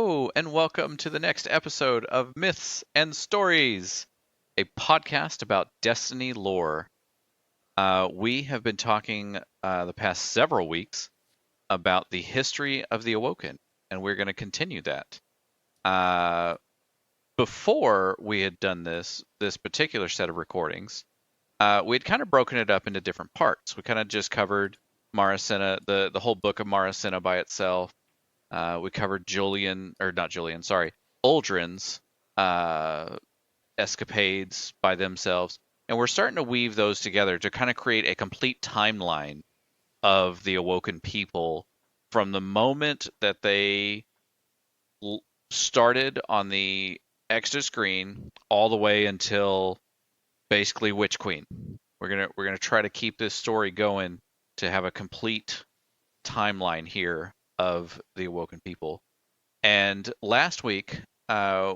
Hello, and welcome to the next episode of Myths and Stories, a podcast about Destiny lore. We have been talking the past several weeks about the history of the Awoken, and we're going to continue that. Uh, Before we had done this particular set of recordings, we had kind of broken it up into different parts. We kind of just covered Maracena, the whole book of Maracena by itself. We covered Uldren's uh, escapades by themselves, and we're starting to weave those together to kind of create a complete timeline of the Awoken people from the moment that they started on the Exodus screen all the way until basically Witch Queen. We're gonna try to keep this story going to have a complete timeline here of the Awoken people. And last week,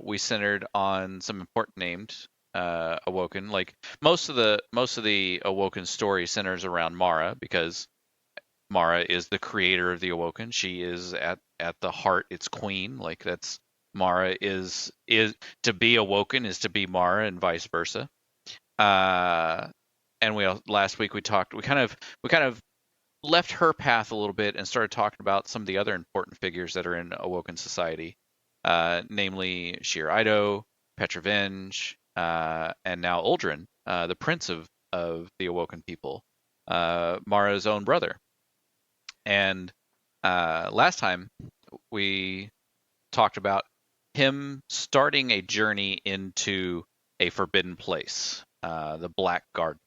we centered on some important names Awoken. Like most of the Awoken story centers around Mara because Mara is the creator of the Awoken. She is at the heart its queen. Like that's Mara is to be Awoken is to be Mara and vice versa. Uh, and last week we kind of left her path a little bit and started talking about some of the other important figures that are in Awoken society, namely Shir Ido, Petrovenge, and now Uldren, the prince of the Awoken people, Mara's own brother. And last time we talked about him starting a journey into a forbidden place, the Black Garden.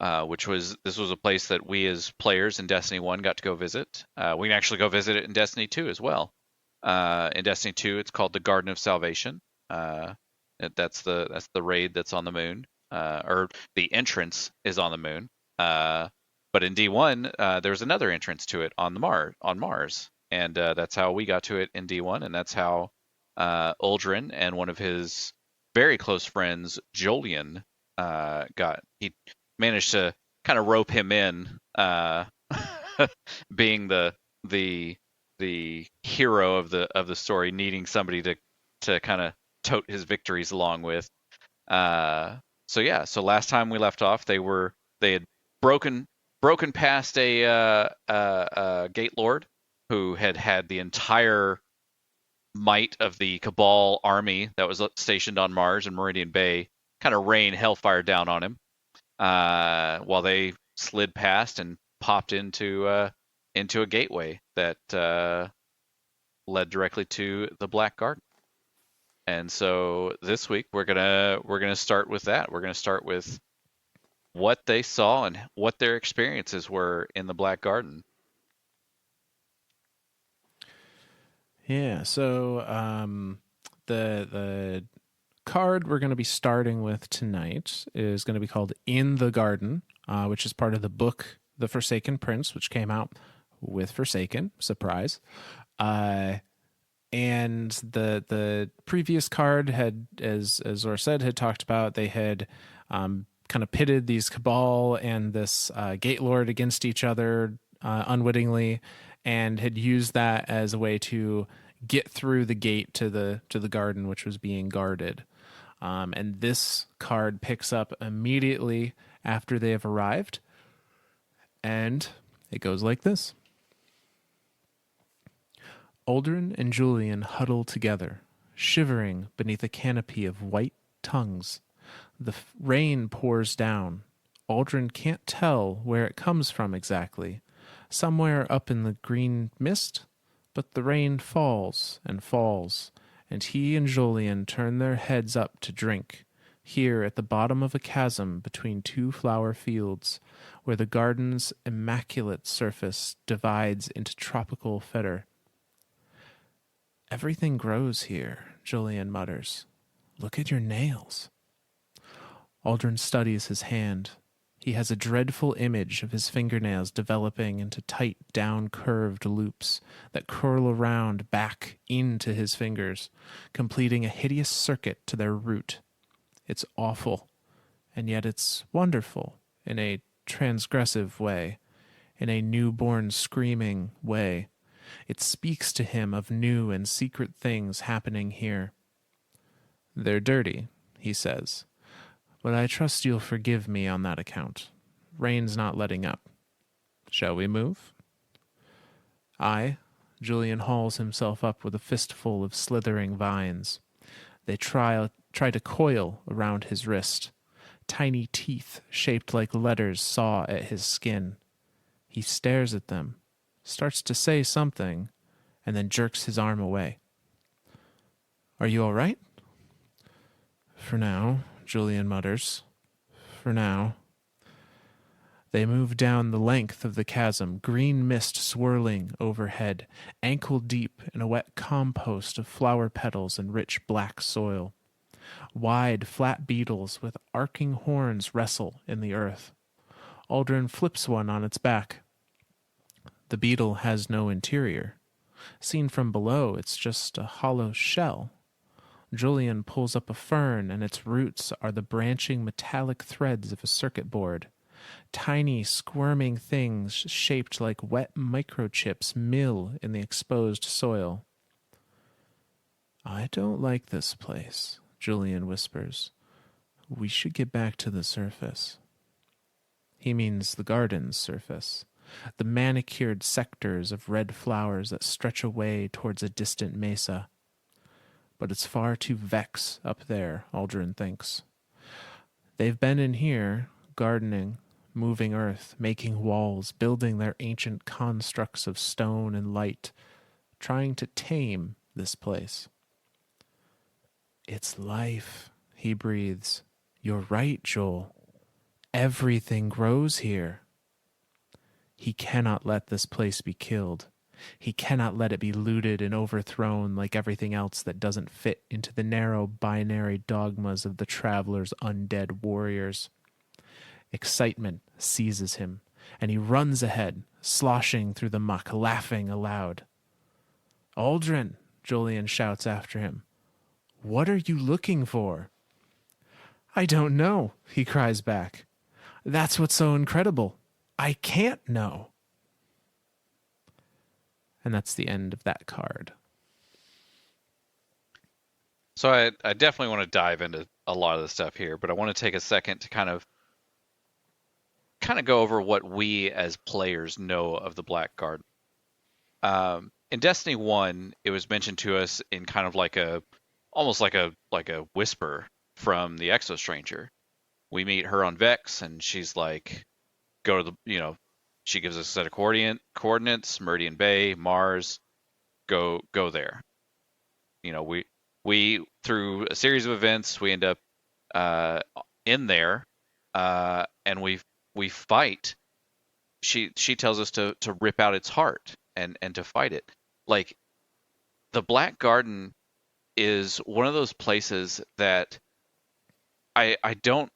This was a place that we as players in Destiny 1 got to go visit. We can actually go visit it in Destiny 2 as well. In Destiny 2, it's called the Garden of Salvation. That's the raid that's on the moon, or the entrance is on the moon. But in D1, there's another entrance to it on Mars, and that's how we got to it in D1, and that's how Uldren and one of his very close friends, Jolyon, he managed to kind of rope him in, being the hero of the story, needing somebody to kind of tote his victories along with. So last time we left off, they had broken past a gate lord who had the entire might of the Cabal army that was stationed on Mars and Meridian Bay kind of rain hellfire down on him, while they slid past and popped into a gateway that led directly to the Black Garden. And so this week we're gonna start with that. We're gonna start with what they saw and what their experiences were in the Black Garden. Yeah, so the card we're going to be starting with tonight is going to be called In the Garden, which is part of the book The Forsaken Prince, which came out with Forsaken, surprise. And the previous card had, as Zor said, had talked about, they had kind of pitted these Cabal and this Gate Lord against each other unwittingly, and had used that as a way to get through the gate to the garden, which was being guarded. And this card picks up immediately after they have arrived, and it goes like this. Uldren and Jolyon huddle together, shivering beneath a canopy of white tongues. The rain pours down. Uldren can't tell where it comes from exactly. Somewhere up in the green mist, but the rain falls and falls, and he and Jolyon turn their heads up to drink, here at the bottom of a chasm between two flower fields, where the garden's immaculate surface divides into tropical fodder. Everything grows here, Jolyon mutters. Look at your nails. Uldren studies his hand. He has a dreadful image of his fingernails developing into tight, down-curved loops that curl around back into his fingers, completing a hideous circuit to their root. It's awful, and yet it's wonderful in a transgressive way, in a newborn screaming way. It speaks to him of new and secret things happening here. They're dirty, he says, but I trust you'll forgive me on that account. Rain's not letting up. Shall we move? Aye. Julian hauls himself up with a fistful of slithering vines. They try to coil around his wrist. Tiny teeth shaped like letters saw at his skin. He stares at them, starts to say something, and then jerks his arm away. Are you all right? For now, Julian mutters. For now. They move down the length of the chasm, green mist swirling overhead, ankle deep in a wet compost of flower petals and rich black soil. Wide, flat beetles with arcing horns wrestle in the earth. Uldren flips one on its back. The beetle has no interior. Seen from below, it's just a hollow shell. Julian pulls up a fern, and its roots are the branching metallic threads of a circuit board. Tiny, squirming things shaped like wet microchips mill in the exposed soil. I don't like this place, Julian whispers. We should get back to the surface. He means the garden's surface, the manicured sectors of red flowers that stretch away towards a distant mesa. But it's far too vex up there, Uldren thinks. They've been in here, gardening, moving earth, making walls, building their ancient constructs of stone and light, trying to tame this place. It's life, he breathes. You're right, Joel. Everything grows here. He cannot let this place be killed. He cannot let it be looted and overthrown like everything else that doesn't fit into the narrow binary dogmas of the traveler's undead warriors. Excitement seizes him, and he runs ahead, sloshing through the muck, laughing aloud. Uldren, Jolyon shouts after him. What are you looking for? I don't know, he cries back. That's what's so incredible. I can't know. And that's the end of that card. So I definitely want to dive into a lot of the stuff here, but I want to take a second to kind of go over what we as players know of the Black Garden. In Destiny 1, it was mentioned to us in kind of almost like a whisper from the Exo Stranger. We meet her on Vex, and she's like, go to she gives us a set of coordinates, Meridian Bay, Mars, go there. We through a series of events, we end up in there, and we fight. She tells us to rip out its heart and to fight it. Like, the Black Garden is one of those places that I don't,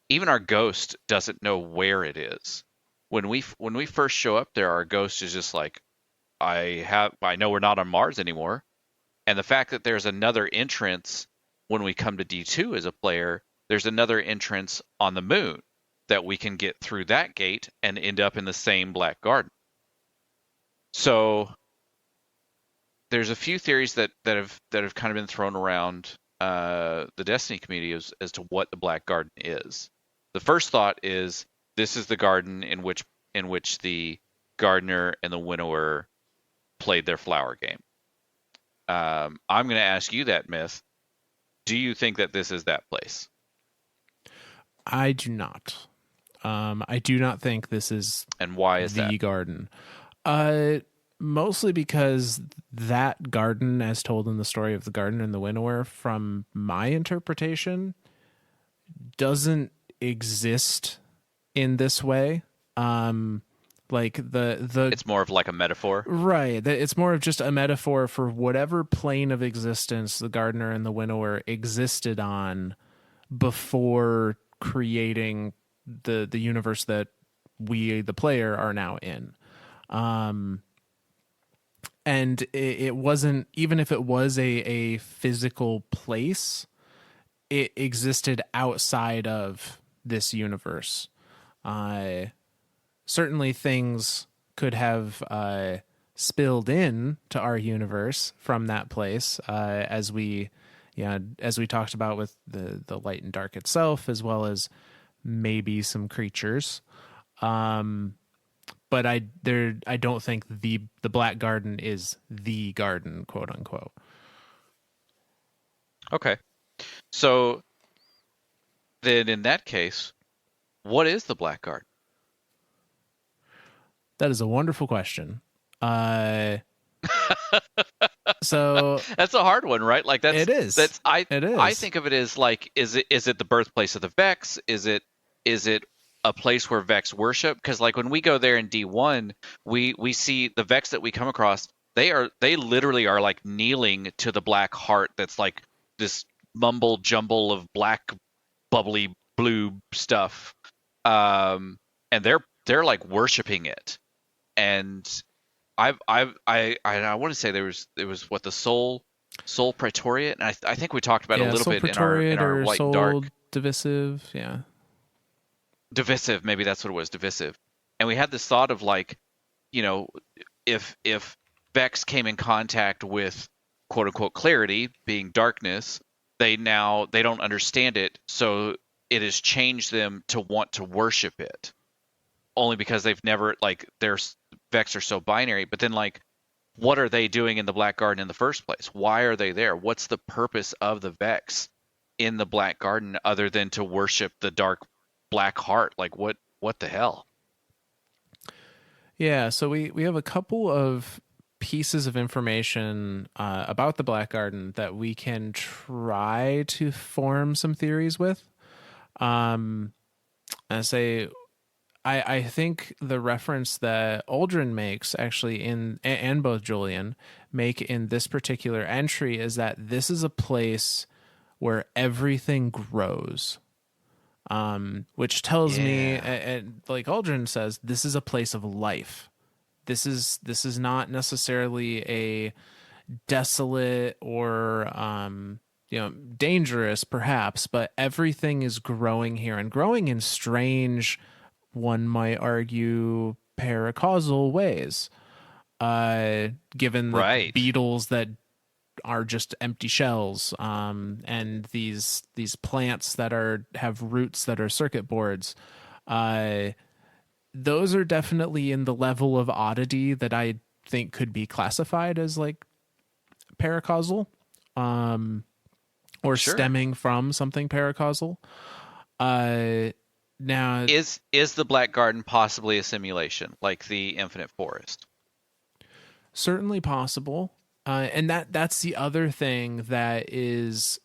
even our ghost doesn't know where it is. When we first show up there, our ghost is just like, I know we're not on Mars anymore. And the fact that there's another entrance when we come to D2 as a player, there's another entrance on the moon that we can get through that gate and end up in the same Black Garden. So there's a few theories that have kind of been thrown around the Destiny community as to what the Black Garden is. The first thought is this is the garden in which the gardener and the winnower played their flower game. I'm going to ask you that, Myth. Do you think that this is that place? I do not. I do not think this is. And why is the that? Garden? Mostly because that garden, as told in the story of the gardener and the winnower, from my interpretation, doesn't exist in this way. Like it's more of like a metaphor, right? It's more of just a metaphor for whatever plane of existence the gardener and the winnower existed on before creating the universe that we, the player, are now in. And it wasn't, even if it was a physical place, it existed outside of this universe. Certainly things could have spilled in to our universe from that place, as we, yeah, as we talked about with the light and dark itself, as well as maybe some creatures. Um, but I don't think the Black Garden is the garden, quote unquote. Okay. So then in that case, what is the Black Garden? That is a wonderful question. Uh, so That's a hard one, right? Like it is. that's It I is. think of it as like is it the birthplace of the Vex? Is it a place where Vex worship? Because like when we go there in D1, we see the Vex that we come across. They literally are like kneeling to the black heart that's like this mumble jumble of black bubbly blue stuff. And they're like worshiping it. And I want to say there was what the Soul Praetorian, and I think we talked about it a Yeah, little Soul bit in our Praetorian or White and Soul Dark. Divisive. Yeah. Divisive, maybe that's what it was, divisive. And we had this thought of like, you know, if Vex came in contact with quote unquote clarity, being darkness, they don't understand it, so it has changed them to want to worship it. Only because they've never like their Vex are so binary, but then like what are they doing in the Black Garden in the first place? Why are they there? What's the purpose of the Vex in the Black Garden other than to worship the dark black heart? Like what the hell? Yeah, so we have a couple of pieces of information about the Black Garden that we can try to form some theories with. Um, I say I think the reference that Uldren makes actually and both Jolyon make in this particular entry is that this is a place where everything grows. Which tells me, Yeah. like Uldren says, this is a place of life. This is not necessarily a desolate or dangerous perhaps, but everything is growing here and growing in strange, one might argue, paracausal ways. Given the Right. beetles that are just empty shells, and these plants that are have roots that are circuit boards. Uh, those are definitely in the level of oddity that I think could be classified as like paracausal, um, or Sure. stemming from something paracausal. Uh, now, Is the Black Garden possibly a simulation like the Infinite Forest? certainly possible, and that's the other thing that is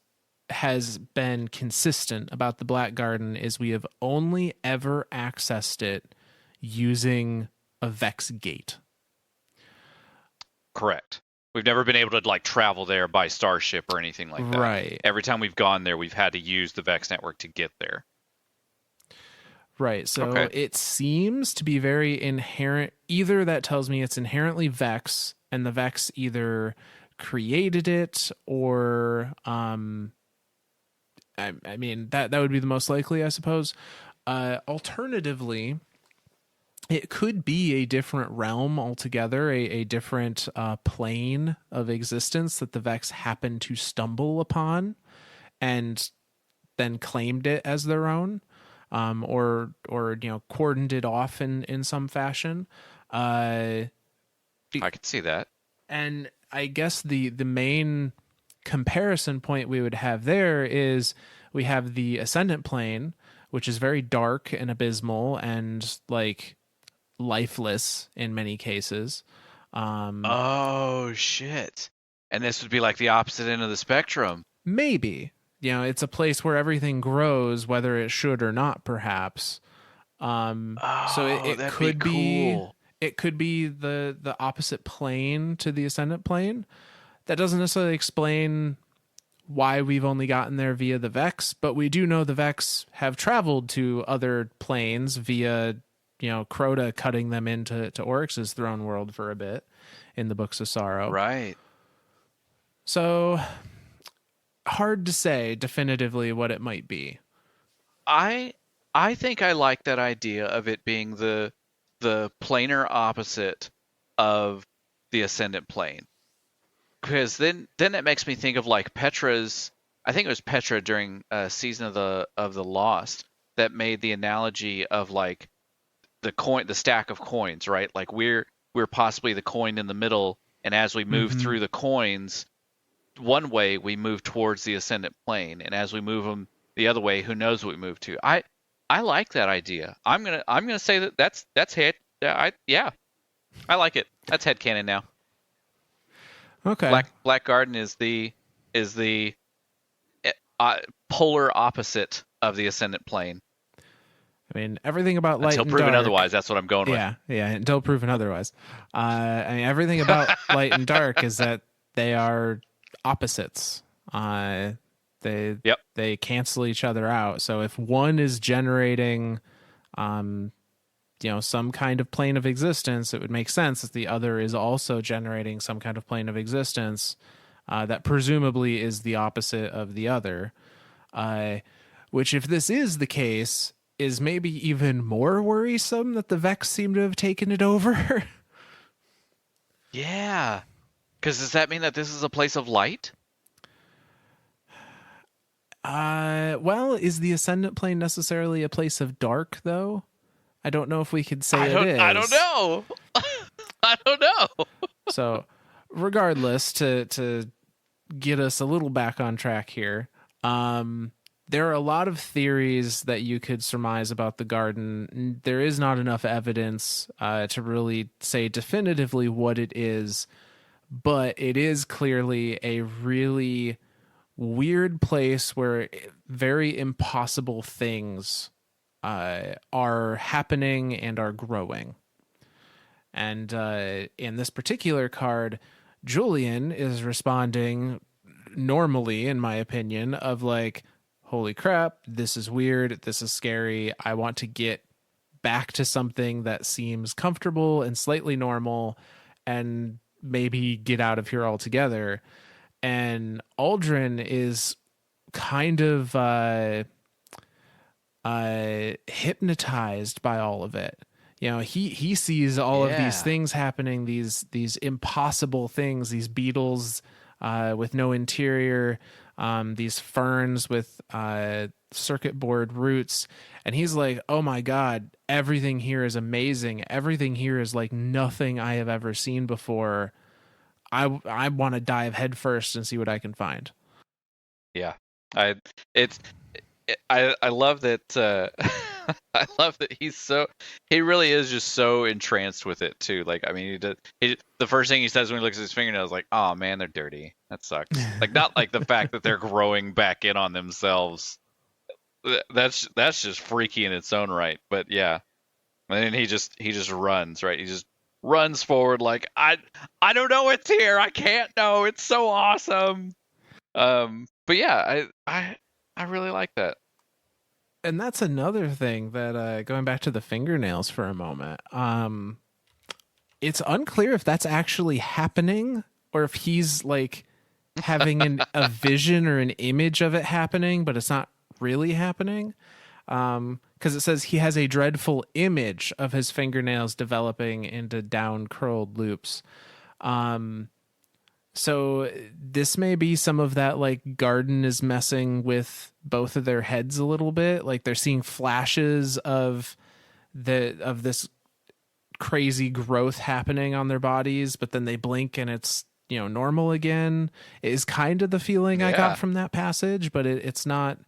has been consistent about the Black Garden is we have only ever accessed it using a Vex gate. Correct. We've never been able to like travel there by starship or anything like that. Right. Every time we've gone there, we've had to use the Vex network to get there. Right. So Okay. it seems to be very inherent. Either that tells me it's inherently Vex, and the Vex either created it or, I mean, that would be the most likely, I suppose. Alternatively, it could be a different realm altogether, a different plane of existence that the Vex happened to stumble upon and then claimed it as their own, or cordoned it off in some fashion. Uh, I can see that. and I guess the main comparison point we would have there is we have the ascendant plane, which is very dark and abysmal and like lifeless in many cases. Um, Oh shit. And this would be like the opposite end of the spectrum. Maybe, it's a place where everything grows, whether it should or not, perhaps. So Oh, it that'd be could be cool. the opposite plane to the ascendant plane. That doesn't necessarily explain why we've only gotten there via the Vex, but we do know the Vex have traveled to other planes via, Crota cutting them into Oryx's throne world for a bit in the Books of Sorrow. Right. So hard to say definitively what it might be. I I think I like that idea of it being the planar opposite of the ascendant plane. Because then it makes me think of like Petra's. I think it was Petra during season of the Lost that made the analogy of like the stack of coins, right? Like we're possibly the coin in the middle, and as we move Mm-hmm. through the coins, one way we move towards the ascendant plane, and as we move them the other way, who knows what we move to? I like that idea. I'm gonna say that's head. Yeah, I like it. That's headcanon now. Okay. Black Garden is the uh, polar opposite of the ascendant plane. I mean, everything about light Until and proven dark. otherwise, that's what I'm going with. Yeah, until proven otherwise. I mean, everything about light and dark is that they are opposites. They Yep. they cancel each other out. So if one is generating, um, some kind of plane of existence, it would make sense that the other is also generating some kind of plane of existence that presumably is the opposite of the other. Uh, which, if this is the case, is maybe even more worrisome that the Vex seem to have taken it over. Yeah. Because does that mean that this is a place of light? Well, is the Ascendant Plane necessarily a place of dark, though? I don't know if we could say it I don't is. know. I don't know. So, regardless, to get us a little back on track here, there are a lot of theories that you could surmise about the garden. There is not enough evidence to really say definitively what it is, but it is clearly a really weird place where very impossible things are happening and are growing. And in this particular card, Jolyon is responding normally, in my opinion, of like, holy crap, this is weird, this is scary, I want to get back to something that seems comfortable and slightly normal and maybe get out of here altogether. And Uldren is kind of hypnotized by all of it. He sees all of these Yeah. things happening, these impossible things, these beetles with no interior, these ferns with circuit board roots, and he's like, "Oh my god, everything here is amazing. Everything here is like nothing I have ever seen before. I want to dive headfirst and see what I can find." Yeah. I it's I love that I love that he really is just so entranced with it too. Like I mean the first thing he says when he looks at his fingernails is like, "Oh man, they're dirty. That sucks." Like not like the fact that they're growing back in on themselves. That's just freaky in its own right. But yeah. And then he just runs, right? He just runs forward like I don't know what's here. I can't know. It's so awesome. But yeah, I really like that. And that's another thing that going back to the fingernails for a moment. It's unclear if that's actually happening or if he's like having a vision or an image of it happening, but it's not really happening. Because it says he has a dreadful image of his fingernails developing into down curled loops. So this may be some of that, like Garden is messing with both of their heads a little bit. Like they're seeing flashes of this crazy growth happening on their bodies, but then they blink and it's normal again. Is kind of the feeling I got Yeah. from that passage, but it's not.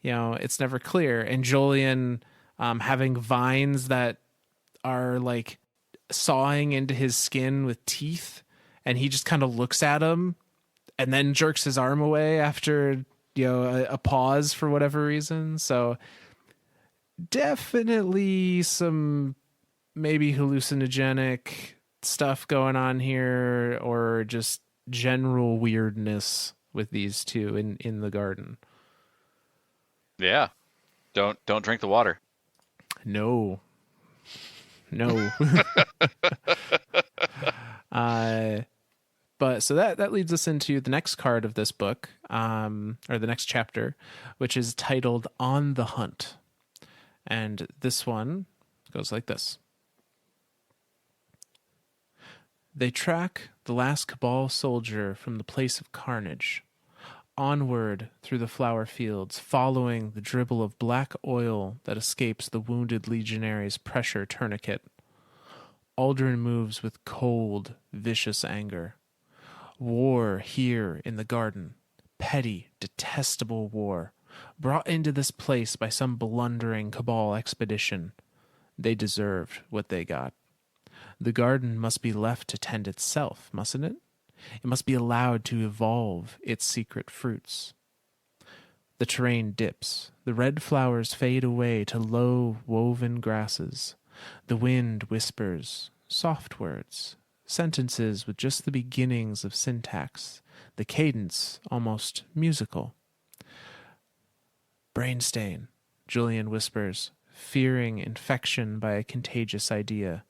It's never clear. And Jolyon having vines that are like sawing into his skin with teeth, and he just kind of looks at him and then jerks his arm away after a pause for whatever reason. So definitely some maybe hallucinogenic stuff going on here, or just general weirdness with these two in the garden. Yeah. Don't drink the water. No, no. uh But so that leads us into the next card of this book, or the next chapter, which is titled On the Hunt. And this one goes like this. They track the last Cabal soldier from the place of carnage, onward through the flower fields, following the dribble of black oil that escapes the wounded legionary's pressure tourniquet. Uldren moves with cold, vicious anger. War here in the garden. Petty, detestable war. Brought into this place by some blundering Cabal expedition. They deserved what they got. The garden must be left to tend itself, mustn't it? It must be allowed to evolve its secret fruits. The terrain dips. The red flowers fade away to low, woven grasses. The wind whispers, soft words, sentences with just the beginnings of syntax, the cadence almost musical. Brainstain, Jolyon whispers, fearing infection by a contagious idea.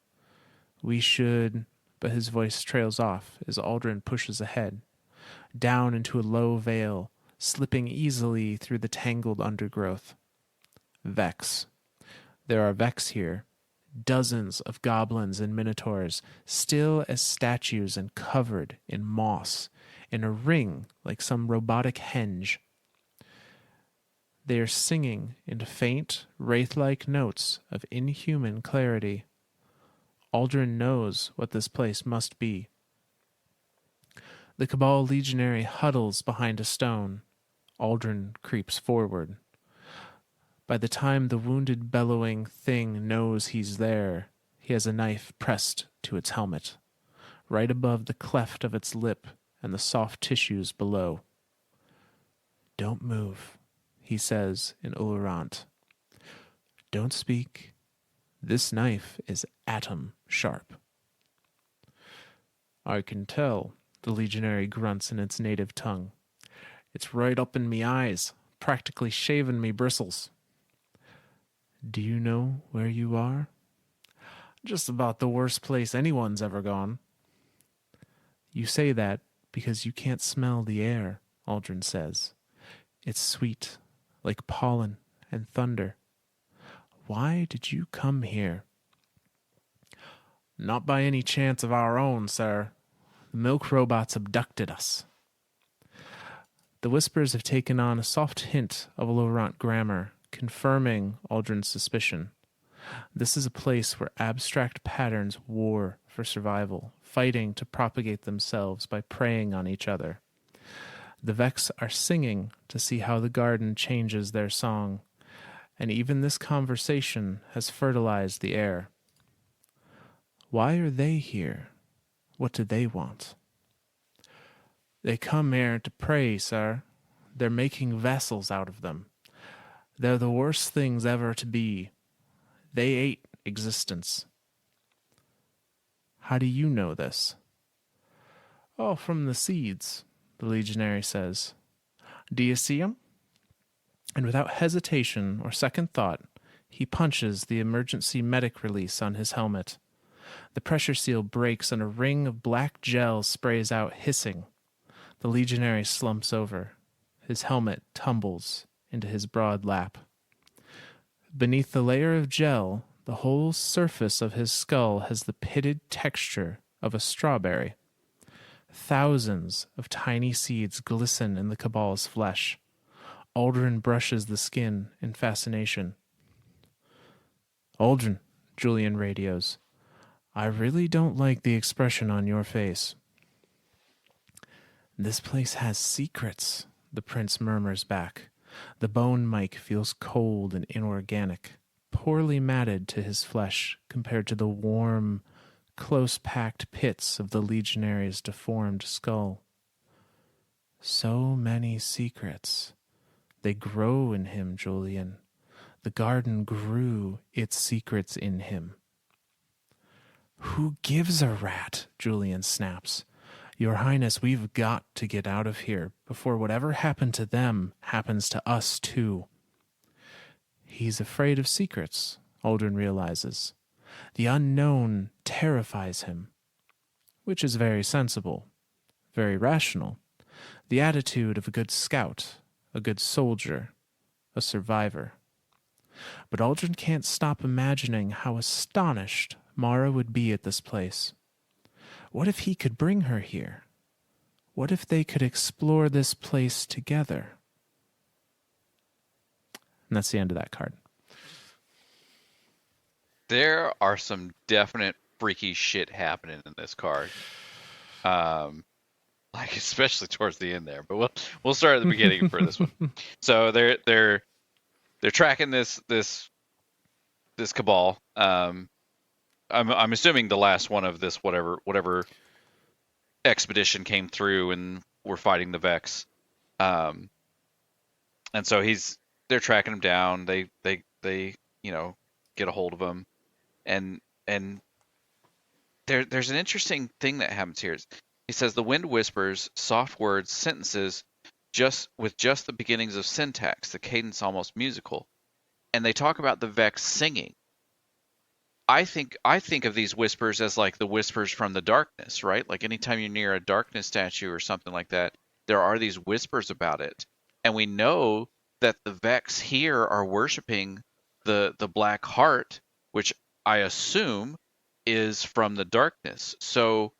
We should... But his voice trails off as Uldren pushes ahead, down into a low vale, slipping easily through the tangled undergrowth. Vex. There are Vex here, dozens of goblins and minotaurs, still as statues and covered in moss, in a ring like some robotic henge. They are singing in faint, wraith-like notes of inhuman clarity. Uldren knows what this place must be. The Cabal legionary huddles behind a stone. Uldren creeps forward. By the time the wounded bellowing thing knows he's there, he has a knife pressed to its helmet, right above the cleft of its lip and the soft tissues below. Don't move, he says in Ulurant. Don't speak. This knife is atom sharp. I can tell, the legionary grunts in its native tongue. It's right up in me eyes, practically shaving me bristles. Do you know where you are? Just about the worst place anyone's ever gone. You say that because you can't smell the air, Uldren says. It's sweet, like pollen and thunder. Why did you come here? Not by any chance of our own, sir. The milk robots abducted us. The whispers have taken on a soft hint of Laurent grammar, confirming Uldren's suspicion. This is a place where abstract patterns war for survival, fighting to propagate themselves by preying on each other. The Vex are singing to see how the garden changes their song, and even this conversation has fertilized the air. Why are they here? What do they want? They come here to pray, sir. They're making vessels out of them. They're the worst things ever to be. They ate existence. How do you know this? Oh, from the seeds, the legionary says. Do you see 'em? And without hesitation or second thought, he punches the emergency medic release on his helmet. The pressure seal breaks and a ring of black gel sprays out hissing. The legionary slumps over. His helmet tumbles into his broad lap. Beneath the layer of gel, the whole surface of his skull has the pitted texture of a strawberry. Thousands of tiny seeds glisten in the Cabal's flesh. Uldren brushes the skin in fascination. Uldren, Jolyon radios. I really don't like the expression on your face. This place has secrets, the prince murmurs back. The bone mic feels cold and inorganic, poorly matted to his flesh compared to the warm, close-packed pits of the legionary's deformed skull. So many secrets. They grow in him, Jolyon. The garden grew its secrets in him. Who gives a rat? Jolyon snaps. Your Highness, we've got to get out of here before whatever happened to them happens to us too. He's afraid of secrets, Uldren realizes. The unknown terrifies him, which is very sensible, very rational. The attitude of a good scout, a good soldier, a survivor. But Uldren can't stop imagining how astonished Mara would be at this place. What if he could bring her here? What if they could explore this place together? And that's the end of that card. There are some definite freaky shit happening in this card. Um, like especially towards the end there, but we'll start at the beginning for this one. So they're tracking this cabal. I'm assuming the last one of this whatever expedition came through and we're fighting the Vex. And so they're tracking him down. They get a hold of him, and there's an interesting thing that happens here. He says the wind whispers soft words, sentences, just the beginnings of syntax, the cadence almost musical, and they talk about the Vex singing. I think of these whispers as like the whispers from the darkness, right? Like anytime you're near a darkness statue or something like that, there are these whispers about it. And we know that the Vex here are worshiping the Black Heart, which I assume is from the darkness. So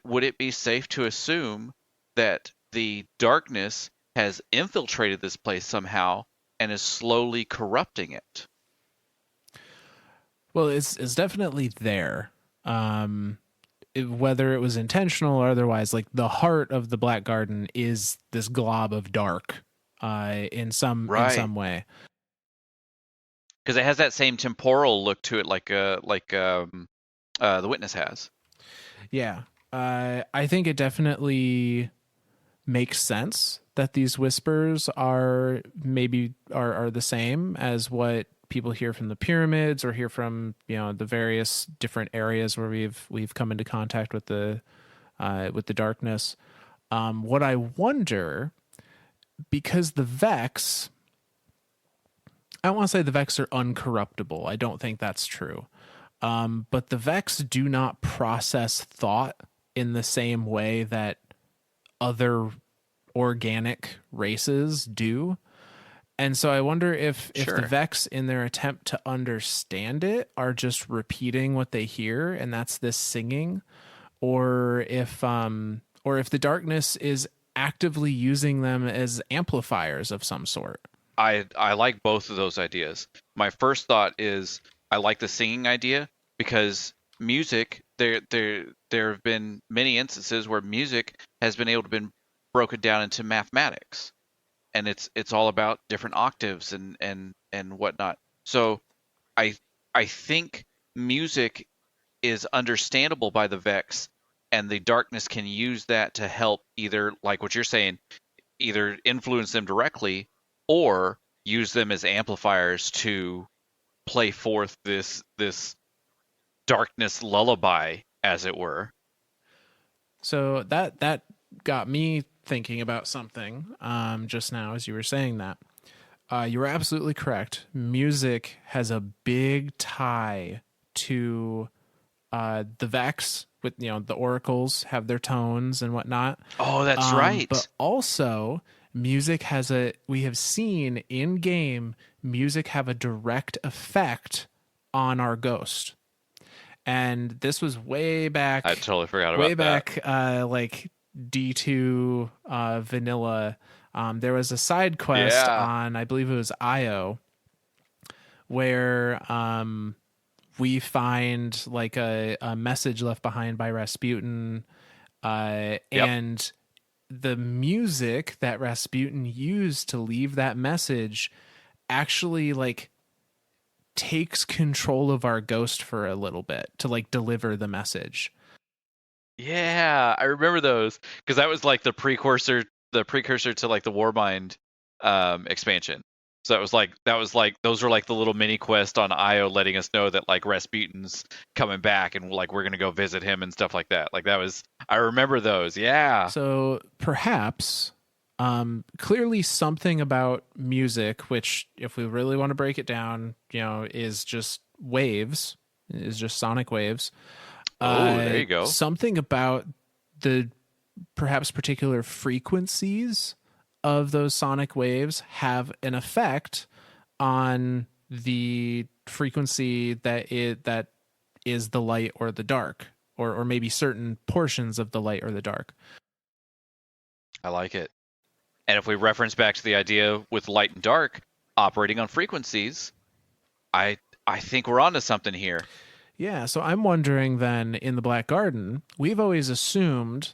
would it be safe to assume that the darkness has infiltrated this place somehow and is slowly corrupting it? Well, it's definitely there. Whether it was intentional or otherwise, like the heart of the Black Garden is this glob of dark, in some Right. way. Because it has that same temporal look to it, the Witness has. Yeah, I think it definitely makes sense that these whispers are maybe are the same as what people hear from the pyramids or hear from the various different areas where we've come into contact with the darkness. What I wonder, because the Vex, I don't want to say the Vex are uncorruptible. I don't think that's true. But the Vex do not process thought in the same way that other organic races do. And so I wonder if the Sure. Vex, in their attempt to understand it, are just repeating what they hear, and that's this singing, or if the darkness is actively using them as amplifiers of some sort. I like both of those ideas. My first thought is I like the singing idea because music there have been many instances where music has been able to been broken down into mathematics, and it's all about different octaves and whatnot. So I I think music is understandable by the Vex, and the darkness can use that to help either, like what you're saying, either influence them directly or use them as amplifiers to play forth this darkness lullaby, as it were. So that got me thinking about something just now as you were saying that. You were absolutely correct. Music has a big tie to the Vex. With the oracles have their tones and whatnot. Oh, that's But right. also music we have seen in game music have a direct effect on our ghost. And this was I totally forgot about that. like D2 vanilla. There was a side quest Yeah. on, I believe it was IO, where we find like a message left behind by Rasputin, Yep. and the music that Rasputin used to leave that message actually like takes control of our ghost for a little bit to like deliver the message. Yeah, I remember those because that was like the precursor to like the Warmind expansion. So that was like those were like the little mini quest on Io letting us know that like Rasputin's coming back and like we're gonna go visit him and stuff like that. Like that was I remember those. Yeah. So perhaps clearly something about music, which if we really want to break it down, is just waves, is just sonic waves. Oh, there you go. Something about the perhaps particular frequencies of those sonic waves have an effect on the frequency that is the light or the dark, or maybe certain portions of the light or the dark. I like it. And if we reference back to the idea with light and dark operating on frequencies, I think we're onto something here. Yeah, so I'm wondering then, in the Black Garden, we've always assumed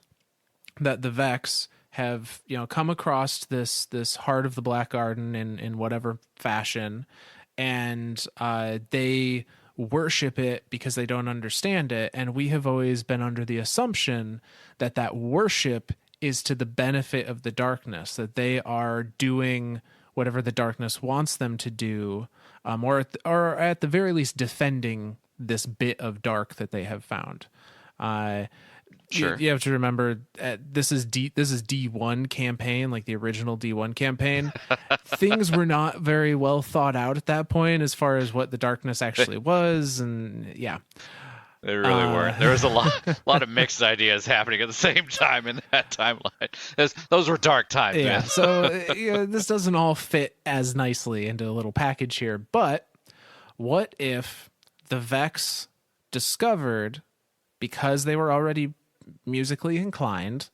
that the Vex have, come across this heart of the Black Garden in whatever fashion, and they worship it because they don't understand it. And we have always been under the assumption that that worship is to the benefit of the darkness, that they are doing whatever the darkness wants them to do, or at the very least defending this bit of dark that they have found. Sure. You have to remember this is D1 campaign, like the original D1 campaign. Things were not very well thought out at that point as far as what the darkness actually was, and yeah. They really weren't. There was a lot of mixed ideas happening at the same time in that timeline. Those were dark times. Yeah. Man. So this doesn't all fit as nicely into a little package here. But what if the Vex discovered, because they were already musically inclined,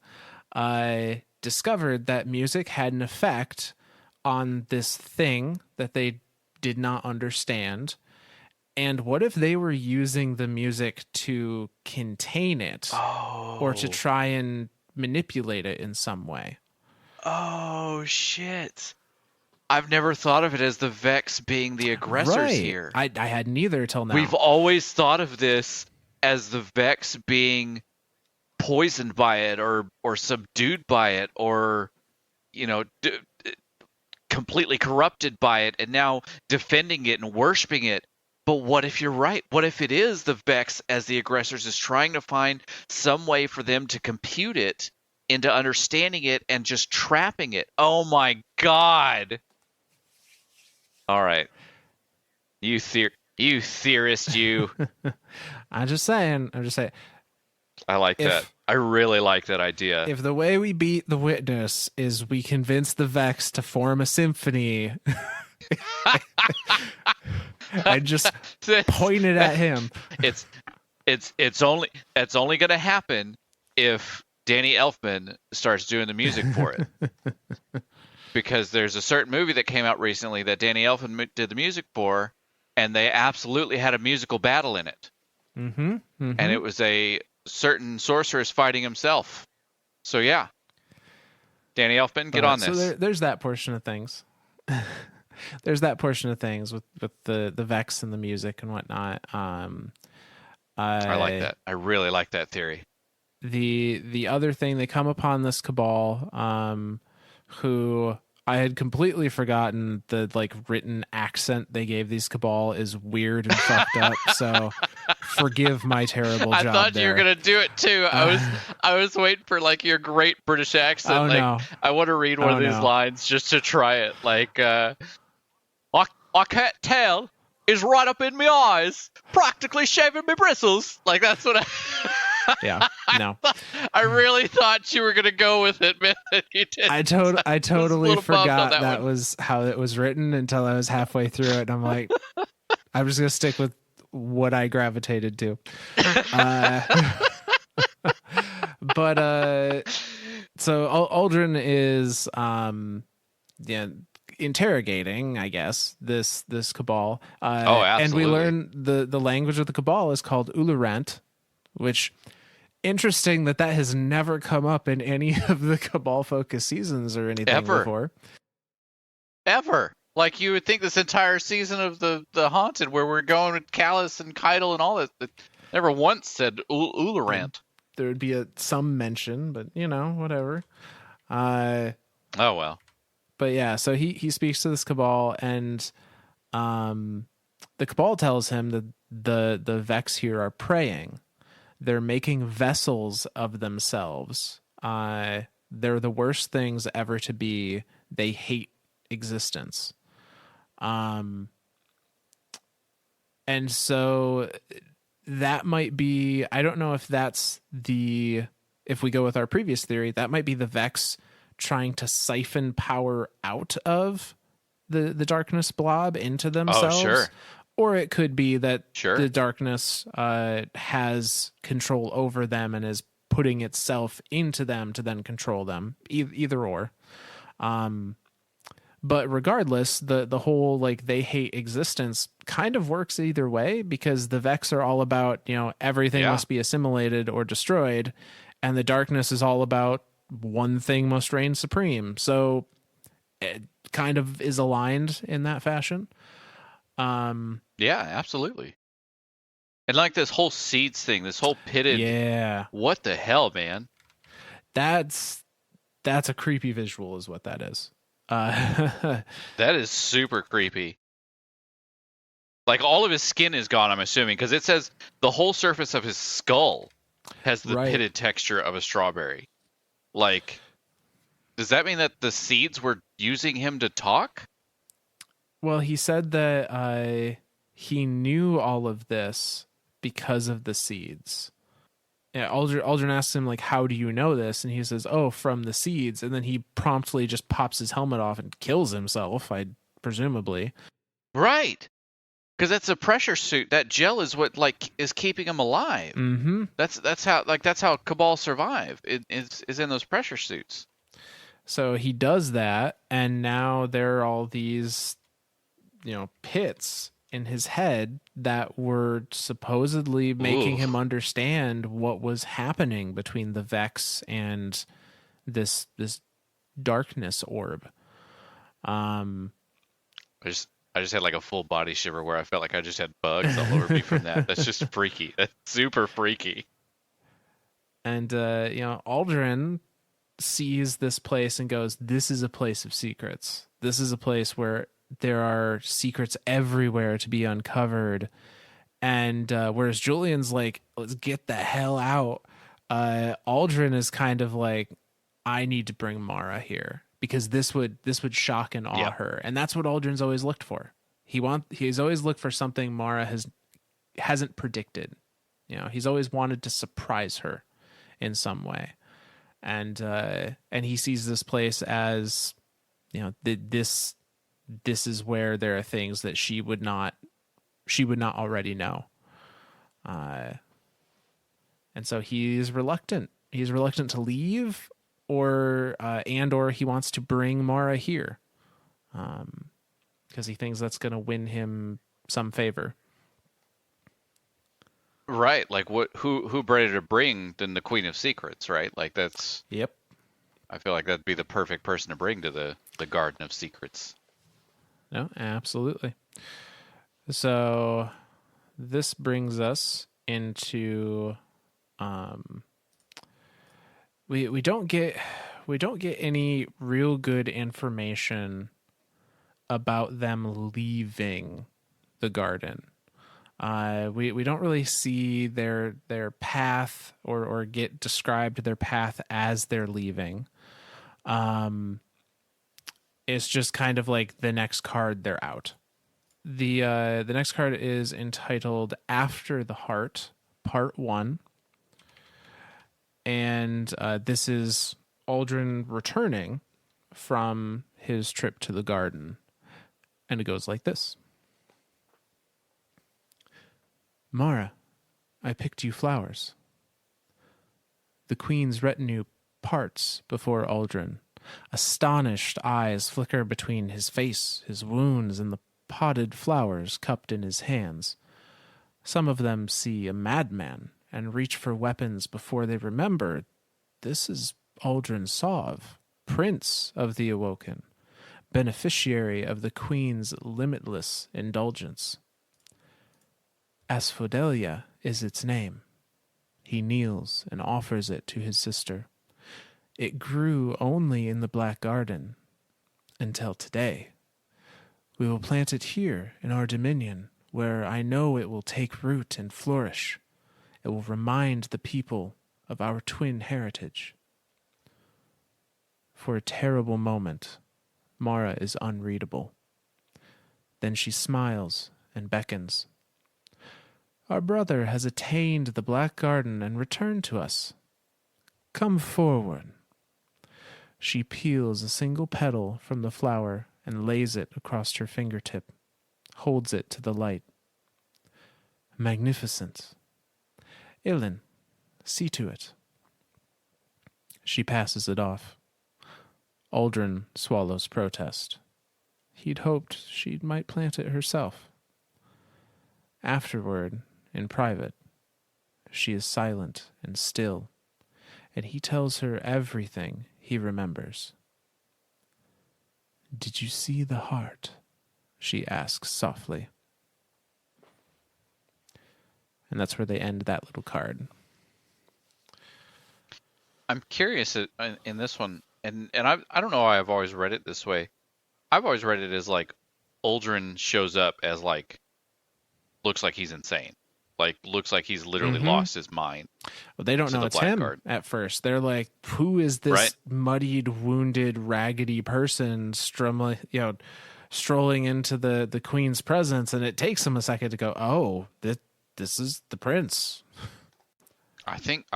discovered that music had an effect on this thing that they did not understand? And what if they were using the music to contain it, or to try and manipulate it in some way? Oh, shit. I've never thought of it as the Vex being the aggressors here. I hadn't either till now. We've always thought of this as the Vex being poisoned by it or subdued by it, or, completely corrupted by it, and now defending it and worshiping it. But what if you're right? What if it is the Vex as the aggressors is trying to find some way for them to compute it into understanding it and just trapping it? Oh my God. All right. You theorist, you. I'm just saying. I like that. I really like that idea. If the way we beat the witness is we convince the Vex to form a symphony, I just pointed at him. It's only going to happen if Danny Elfman starts doing the music for it. Because there's a certain movie that came out recently that Danny Elfman did the music for, and they absolutely had a musical battle in it. Mm-hmm, mm-hmm. And it was a certain sorceress fighting himself. So yeah, Danny Elfman, get on this. So there's that portion of things. There's that portion of things with the Vex and the music and whatnot. I like that. I really like that theory. The other thing, they come upon this cabal, who I had completely forgotten the written accent they gave these cabal is weird and fucked up. So forgive my terrible job. I thought there. you were gonna do it too. I was waiting for your great British accent. Oh, no. I want to read one of these lines just to try it. I can't tell. Is right up in my eyes, practically shaving my bristles. That's what I. Yeah, no. I really thought you were gonna go with it, man. You did. I totally forgot that was how it was written until I was halfway through it, and I'm like, I'm just gonna stick with what I gravitated to. But so Uldren is interrogating, I guess, this cabal. Absolutely. And we learn the language of the cabal is called Uldren, which, interesting that has never come up in any of the cabal focus seasons or anything before. Ever. You would think this entire season of the Haunted, where we're going with Callus and Keitel and all that, never once said Uldren. There would be some mention, but whatever. Oh well. But yeah, so he speaks to this cabal, and the cabal tells him that the Vex here are praying. They're making vessels of themselves. They're the worst things ever to be. They hate existence. And so that might be, I don't know if that's if we go with our previous theory, that might be the Vex trying to siphon power out of the darkness blob into themselves. Oh, sure. Or it could be that Sure. the darkness has control over them and is putting itself into them to then control them. Either or. But regardless, the whole like they hate existence kind of works either way, because the Vex are all about, everything Yeah. must be assimilated or destroyed, and the darkness is all about one thing must reign supreme. So it kind of is aligned in that fashion. Yeah, absolutely. And like this whole seeds thing, this whole pitted, Yeah, what the hell, man? that's a creepy visual, is what that is. Uh, That is super creepy. Like all of his skin is gone, I'm assuming, because it says the whole surface of his skull has the right. pitted texture of a strawberry. Like, does that mean that the seeds were using him to talk? Well, he said that he knew all of this because of the seeds. Yeah, Aldrin asks him, like, how do you know this? And he says, oh, from the seeds. And then he promptly just pops his helmet off and kills himself, presumably. Right. Because that's a pressure suit. That gel is what like is keeping him alive. Mm-hmm. That's how Cabal survive. It is in those pressure suits. So he does that, and now there are all these, pits in his head that were supposedly making Ooh. him understand what was happening between the Vex and this darkness orb. I just had like a full body shiver where I felt like I just had bugs all over me from that. That's just freaky. That's super freaky. And Aldrin sees this place and goes, this is a place of secrets. This is a place where there are secrets everywhere to be uncovered. And whereas Julian's like, let's get the hell out, Aldrin is kind of like, I need to bring Mara here, because this would shock and awe Yeah. her. And that's what Aldrin's always looked for. He's always looked for something Mara hasn't predicted. He's always wanted to surprise her in some way. And he sees this place as, this is where there are things that she would not already know. And so he's reluctant. He's reluctant to leave, or he wants to bring Mara here, because he thinks that's going to win him some favor. Right. Like who better to bring than the Queen of Secrets, right? Like that's Yep. I feel like that'd be the perfect person to bring to the Garden of Secrets. No, absolutely. So this brings us into we don't get any real good information about them leaving the garden. We don't really see their path or get described their path as they're leaving. It's just kind of like the next card they're out. The next card is entitled After the Heart, Part 1. And this is Uldren returning from his trip to the garden. And it goes like this. Mara, I picked you flowers. The queen's retinue parts before Uldren. Astonished eyes flicker between his face, his wounds, and the potted flowers cupped in his hands. Some of them see a madman and reach for weapons before they remember this is Uldren Sov, prince of the Awoken, beneficiary of the queen's limitless indulgence. Asphodelia is its name. He kneels and offers it to his sister. It grew only in the Black Garden until today. We will plant it here in our dominion, where I know it will take root and flourish. It will remind the people of our twin heritage. For a terrible moment, Mara is unreadable. Then she smiles and beckons. Our brother has attained the Black Garden and returned to us. Come forward. She peels a single petal from the flower and lays it across her fingertip, holds it to the light. Magnificent. Ilin, see to it. She passes it off. Uldren swallows protest. He'd hoped she might plant it herself. Afterward, in private, she is silent and still, and he tells her everything he remembers. Did you see the heart? She asks softly. And that's where they end that little card. I'm curious in this one, and I don't know why I've always read it this way. I've always read it as like Uldren shows up as like looks like he's insane, like looks like he's literally lost his mind. Well, they don't to know the it's him at first. They're like, "Who is this Right. muddied, wounded, raggedy person strolling into the queen's presence?" And it takes them a second to go, "Oh, this is the prince." I think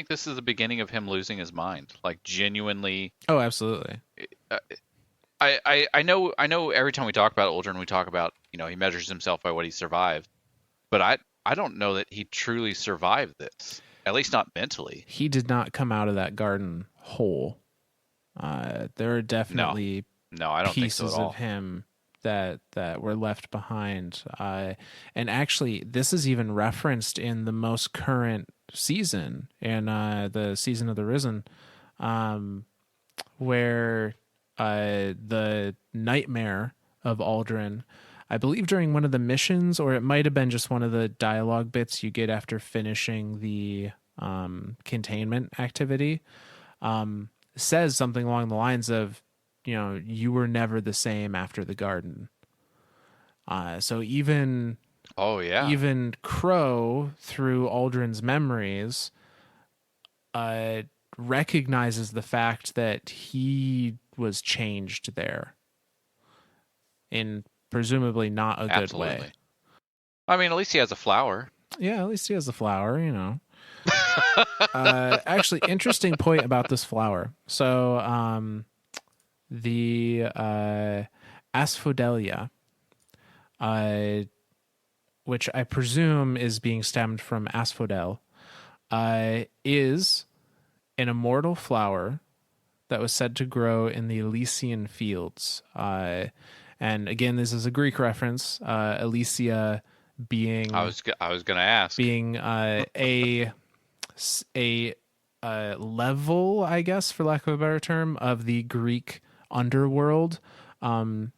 this is the beginning of him losing his mind, like genuinely. Oh, absolutely. I know every time we talk about Uldren, we talk about, he measures himself by what he survived, but I don't know that he truly survived this, at least not mentally. He did not come out of that garden whole. There are definitely No, I don't think so pieces at all. of him that were left behind. And actually, this is even referenced in the most current season, in the season of the Risen, where the nightmare of Uldren, I believe during one of the missions, or it might have been just one of the dialogue bits you get after finishing the containment activity, says something along the lines of, you were never the same after the garden. So even even Crow, through Uldren's memories, recognizes the fact that he was changed there in presumably not a good way. I mean, at least he has a flower. Yeah, at least he has a flower, Actually, interesting point about this flower. So, the asphodelia, which I presume is being stemmed from asphodel, is an immortal flower that was said to grow in the Elysian fields. And again, this is a Greek reference. Elysia being I was going to ask, being a level, I guess, for lack of a better term, of the Greek underworld.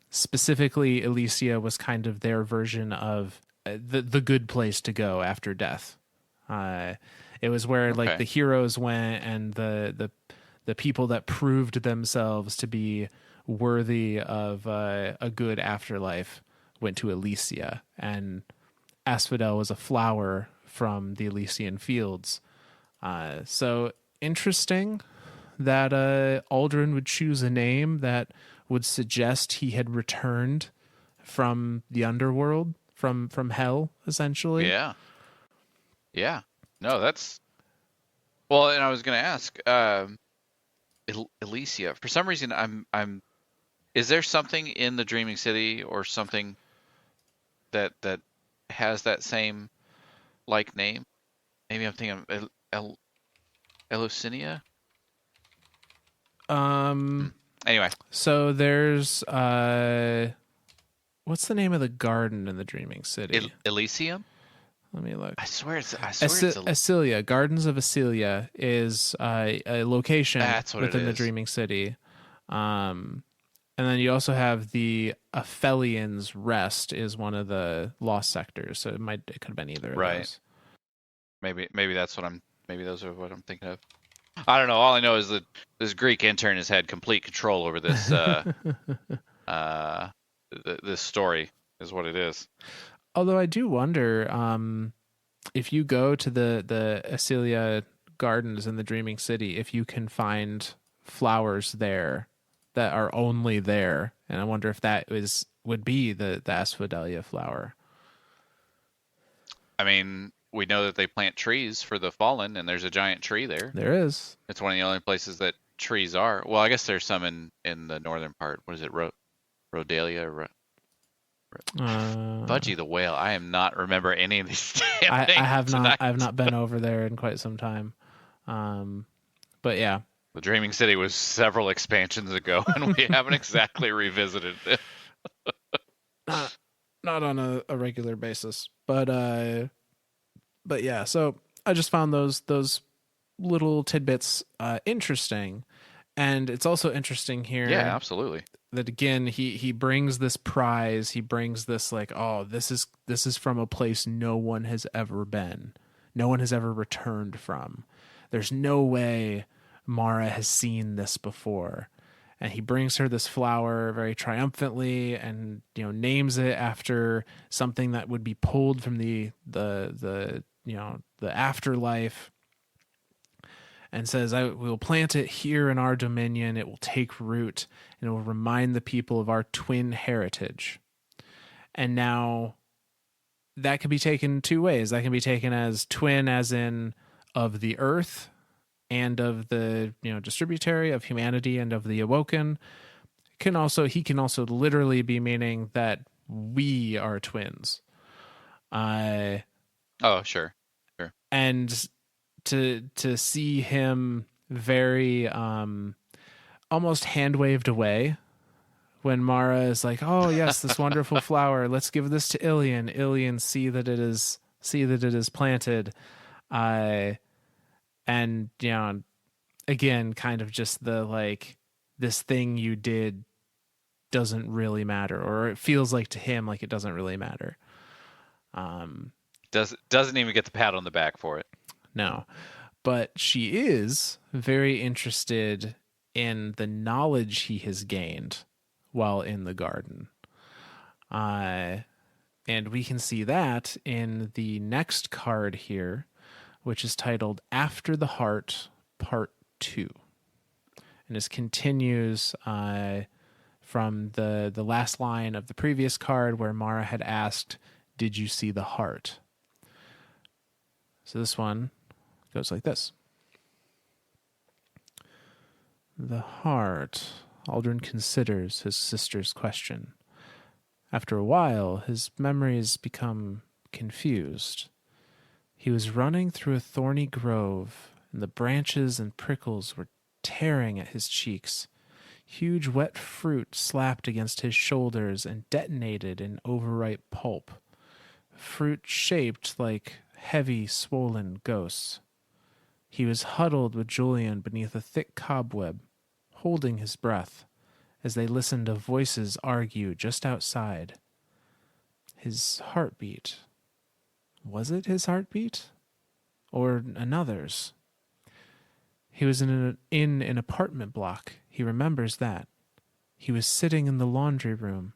Specifically, Elysia was kind of their version of the good place to go after death. It was where like the heroes went, and the people that proved themselves to be worthy of a good afterlife went to Elysia, and asphodel was a flower from the Elysian fields. So interesting that Uldren would choose a name that would suggest he had returned from the underworld, from hell, essentially. Yeah. No, that's well. And I was going to ask, Elysia. For some reason, I'm. Is there something in the Dreaming City or something that has that same like name? Maybe I'm thinking of Eleusinia. Anyway, so there's what's the name of the garden in the Dreaming City? Elysium. Let me look. I swear it's Asilia. Gardens of Asilia is a location within the Dreaming City. And then you also have the Aphelian's Rest is one of the lost sectors. So it could have been either of those. Maybe that's what maybe those are what I'm thinking of. I don't know. All I know is that this Greek intern has had complete control over this this story is what it is. Although I do wonder, if you go to the Asilia Gardens in the Dreaming City, if you can find flowers there that are only there, and I wonder if that would be the asphodelia flower. I mean, we know that they plant trees for the fallen, and there's a giant tree there. There is. It's one of the only places that trees are. Well, I guess there's some in the northern part. What is it? Rhodalia? Uh, Budgie the Whale. I am not remember any of these damn I names have not. tonight. I have not been over there in quite some time. But yeah, The Dreaming City was several expansions ago, and we haven't exactly revisited it. not not on a regular basis. But yeah. So I just found those little tidbits interesting, and it's also interesting Yeah, here absolutely. that again he brings this prize. He brings this like, oh, this is from a place no one has ever been, no one has ever returned from. There's no way Mara has seen this before. And he brings her this flower very triumphantly, and names it after something that would be pulled from the afterlife, and says, "I will plant it here in our dominion. It will take root, and it will remind the people of our twin heritage." And now that can be taken two ways. That can be taken as twin, as in of the earth and of the distributary of humanity and of the awoken. He can also literally be meaning that we are twins. Uh, Oh, sure. Sure. and to see him very almost hand waved away when Mara is like, "Oh yes, this wonderful flower. Let's give this to Ilian. Ilian, see that it is planted." Uh, and again, kind of just the like, this thing you did doesn't really matter, or it feels like to him like it doesn't really matter. Doesn't even get the pat on the back for it. No, but she is very interested in the knowledge he has gained while in the garden. Uh, and we can see that in the next card here, which is titled After the Heart, Part 2. And this continues from the last line of the previous card where Mara had asked, "Did you see the heart?" So this one goes like this. The heart. Uldren considers his sister's question. After a while, his memories become confused. He was running through a thorny grove, and the branches and prickles were tearing at his cheeks. Huge wet fruit slapped against his shoulders and detonated in overripe pulp. Fruit shaped like heavy, swollen ghosts. He was huddled with Jolyon beneath a thick cobweb, holding his breath, as they listened to voices argue just outside. His heartbeat. Was it his heartbeat? Or another's? He was in an apartment block. He remembers that. He was sitting in the laundry room,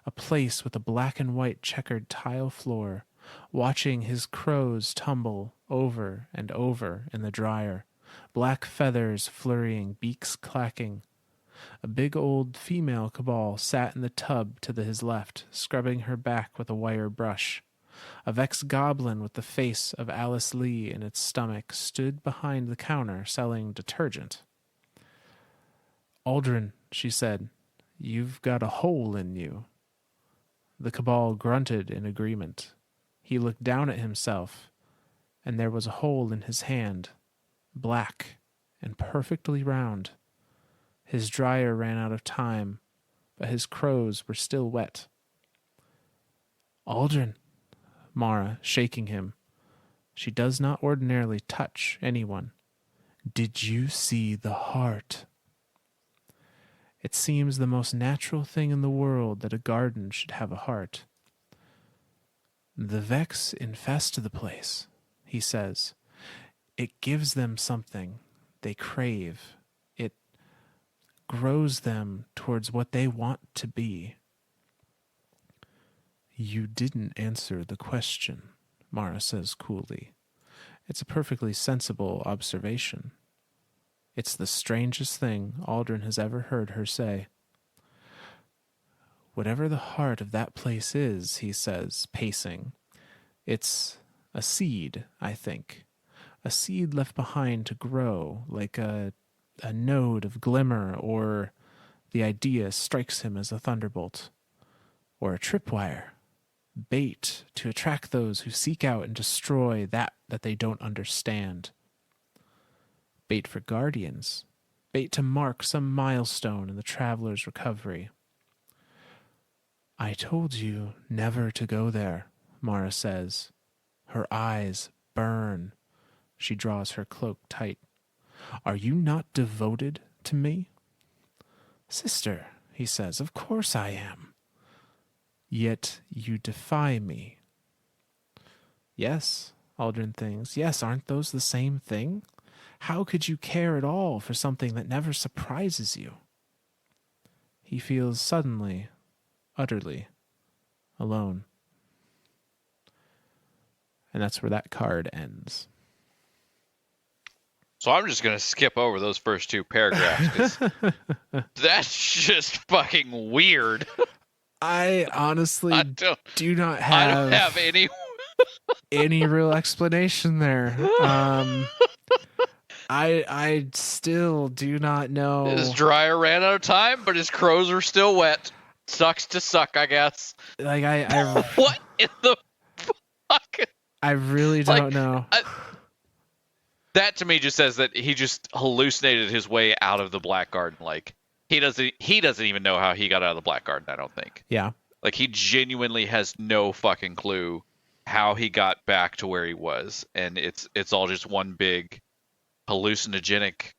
a place with a black and white checkered tile floor, watching his crows tumble over and over in the dryer, black feathers flurrying, beaks clacking. A big old female cabal sat in the tub to his left, scrubbing her back with a wire brush. A Vex goblin with the face of Alice Lee in its stomach stood behind the counter selling detergent. "Uldren," she said, "you've got a hole in you." The cabal grunted in agreement. He looked down at himself, and there was a hole in his hand, black and perfectly round. His dryer ran out of time, but his crows were still wet. "Uldren," Mara, shaking him. She does not ordinarily touch anyone. "Did you see the heart?" It seems the most natural thing in the world that a garden should have a heart. "The Vex infest the place," he says. "It gives them something they crave. It grows them towards what they want to be." "You didn't answer the question," Mara says coolly. It's a perfectly sensible observation. It's the strangest thing Uldren has ever heard her say. "Whatever the heart of that place is," he says, pacing, "it's a seed, I think. A seed left behind to grow, like a node of glimmer, or..." The idea strikes him as a thunderbolt. or a tripwire, bait to attract those who seek out and destroy that they don't understand. Bait for guardians, bait to mark some milestone in the traveler's recovery. I told you never to go there, Mara says. Her eyes burn. She draws her cloak tight. Are you not devoted to me? Sister, he says, of course I am. Yet you defy me. Yes, Uldren thinks. Yes, aren't those the same thing? How could you care at all for something that never surprises you? He feels suddenly, utterly alone. And that's where that card ends. So I'm just going to skip over those first two paragraphs because that's just fucking weird. I honestly do not I don't have any real explanation there. I still do not know. His dryer ran out of time, but his crows are still wet. Sucks to suck, I guess. Like I what in the fuck? I really don't know. That to me just says that he just hallucinated his way out of the Black Garden. Like he doesn't even know how he got out of the Black Garden, I don't think. Yeah. Like he genuinely has no fucking clue how he got back to where he was, and it's all just one big hallucinogenic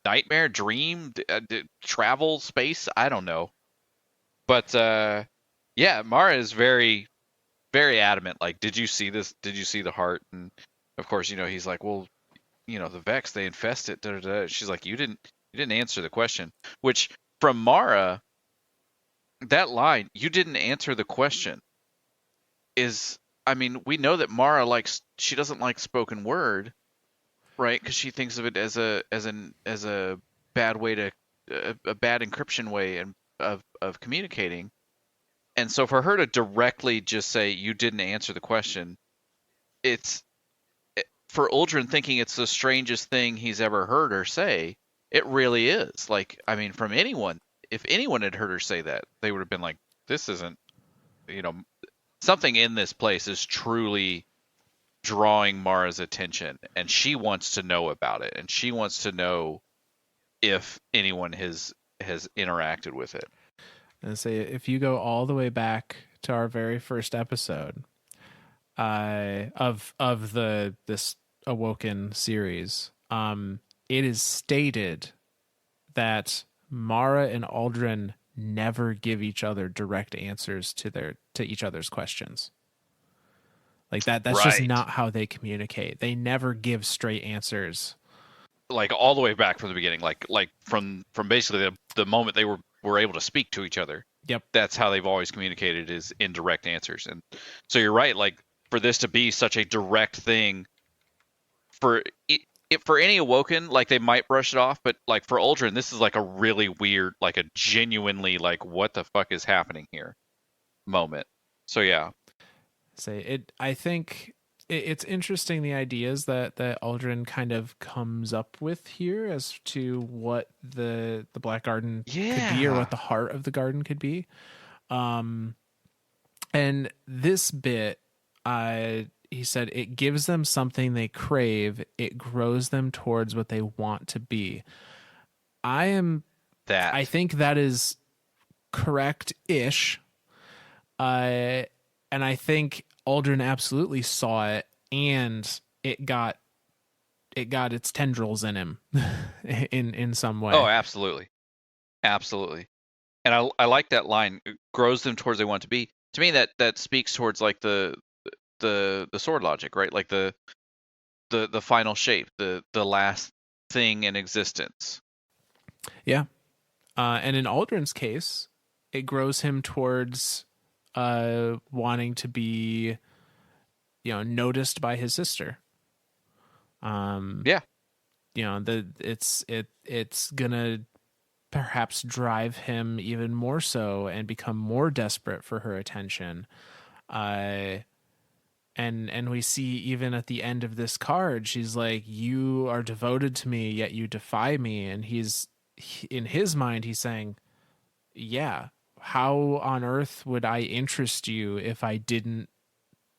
nightmare, dream, travel, space, I don't know. But yeah, Mara is very, very adamant. Like, did you see this? Did you see the heart? And of course, he's like, well, the Vex, they infest it. Da, da, da. She's like, you didn't answer the question. Which from Mara, that line, you didn't answer the question, is, I mean, we know that Mara she doesn't like spoken word, right? Because she thinks of it as a bad way to a bad encryption way and of communicating. And so for her to directly just say you didn't answer the question, for Uldren thinking it's the strangest thing he's ever heard her say. It really is. Like, I mean, from anyone, if anyone had heard her say that, they would have been like, this isn't, something in this place is truly drawing Mara's attention, and she wants to know about it, and she wants to know if anyone has interacted with it. And say, if you go all the way back to our very first episode of this Awoken series, it is stated that Mara and Uldren never give each other direct answers to each other's questions. Like that's right. Just not how they communicate. They never give straight answers. Like all the way back from the beginning, like from basically the moment they were able to speak to each other. Yep. That's how they've always communicated, is indirect answers. And so you're right, like for this to be such a direct thing, for any Awoken, like they might brush it off, but like for Uldren, this is like a really weird, like a genuinely like what the fuck is happening here moment. So yeah. I think it's interesting, the ideas that Uldren kind of comes up with here as to what the Black Garden could be, or what the heart of the garden could be. And this bit, he said, it gives them something they crave. It grows them towards what they want to be. I think that is correct-ish. And I think Uldren absolutely saw it, and it got its tendrils in him in some way. Oh, absolutely. Absolutely. And I like that line, it grows them towards they want to be. To me, that speaks towards like the sword logic, right? Like the final shape, the last thing in existence. Yeah. And in Uldren's case, it grows him towards wanting to be, noticed by his sister. Yeah. It's gonna perhaps drive him even more so and become more desperate for her attention. And we see even at the end of this card, she's like, you are devoted to me, yet you defy me. And in his mind, he's saying, yeah, how on earth would I interest you if I didn't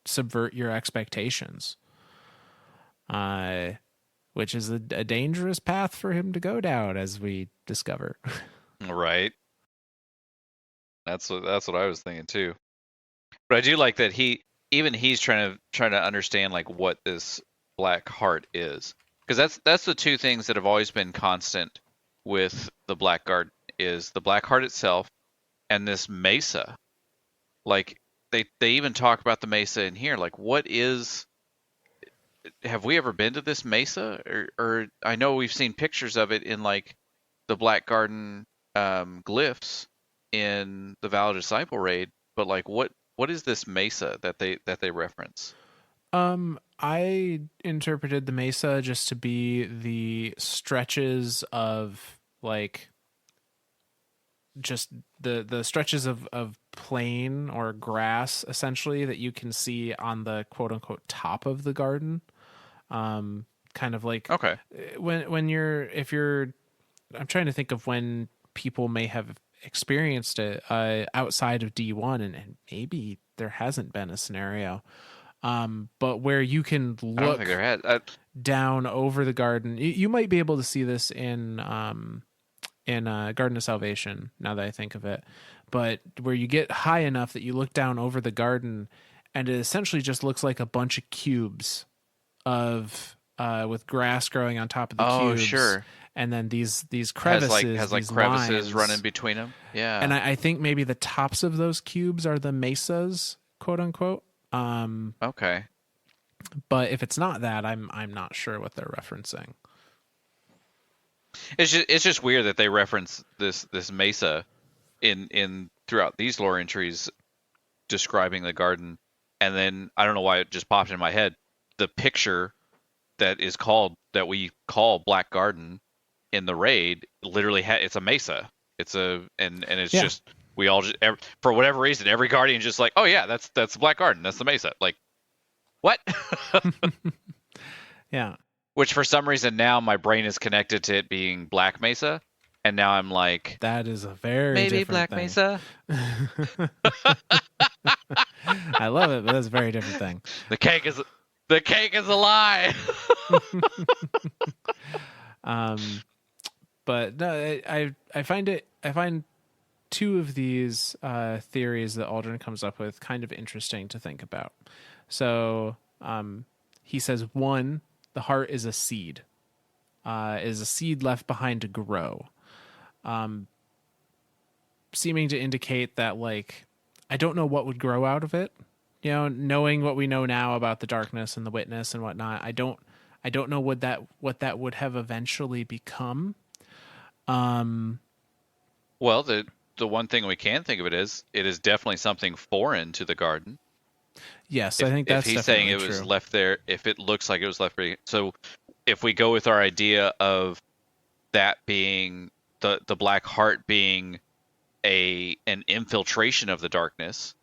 subvert your expectations? Uh, which is a dangerous path for him to go down, as we discover. Right. That's what I was thinking too. But I do like that he's trying to understand like what this black heart is, because that's the two things that have always been constant with the Black Garden is the black heart itself and this mesa. Like they even talk about the mesa in here. Like what is? Have we ever been to this mesa? Or I know we've seen pictures of it in like the Black Garden glyphs in the Valor Disciple raid, but like what is this mesa that they reference? I interpreted the mesa just to be the stretches of like just the stretches of plain or grass essentially that you can see on the quote unquote top of the garden. Kind of like Okay. when you're if you're I'm trying to think of when people may have experienced it outside of D1, and maybe there hasn't been a scenario. But where you can I don't think look there had. down over the garden. You might be able to see this in Garden of Salvation. Now that I think of it, but where you get high enough that you look down over the garden, and it essentially just looks like a bunch of cubes of with grass growing on top of the Oh, cubes, sure. and then these Has crevices, like these crevices running lines. between them. And Yeah. I think maybe the tops of those cubes are the mesas, quote unquote. Okay. But if it's not that, I'm not sure what they're referencing. It's just weird that they reference this mesa in throughout these lore entries describing the garden, and then I don't know why it just popped in my head. The picture that we call Black Garden in the raid literally it's a mesa. It's a and it's Yeah, just we all just for whatever reason every guardian just like, oh yeah, that's the Black Garden, that's the mesa. Like what? yeah, Which for some reason now my brain is connected to it being Black Mesa, and now I'm like, that is a very maybe different Black thing. Mesa. I love it, but that's a very different thing. The cake is the cake is a lie. Um, but no, I find two of these theories that Aldrin comes up with kind of interesting to think about. So he says one, the heart is a seed left behind to grow, seeming to indicate that like I don't know what would grow out of it. You know, knowing what we know now about the darkness and the witness and whatnot, I don't know what that would have eventually become. Well, the one thing we can think of it is definitely something foreign to the garden. Yes, I think If that's he's saying definitely it was true. left there, if it looks like it was left there, so if we go with our idea of that being the black heart being an infiltration of the darkness,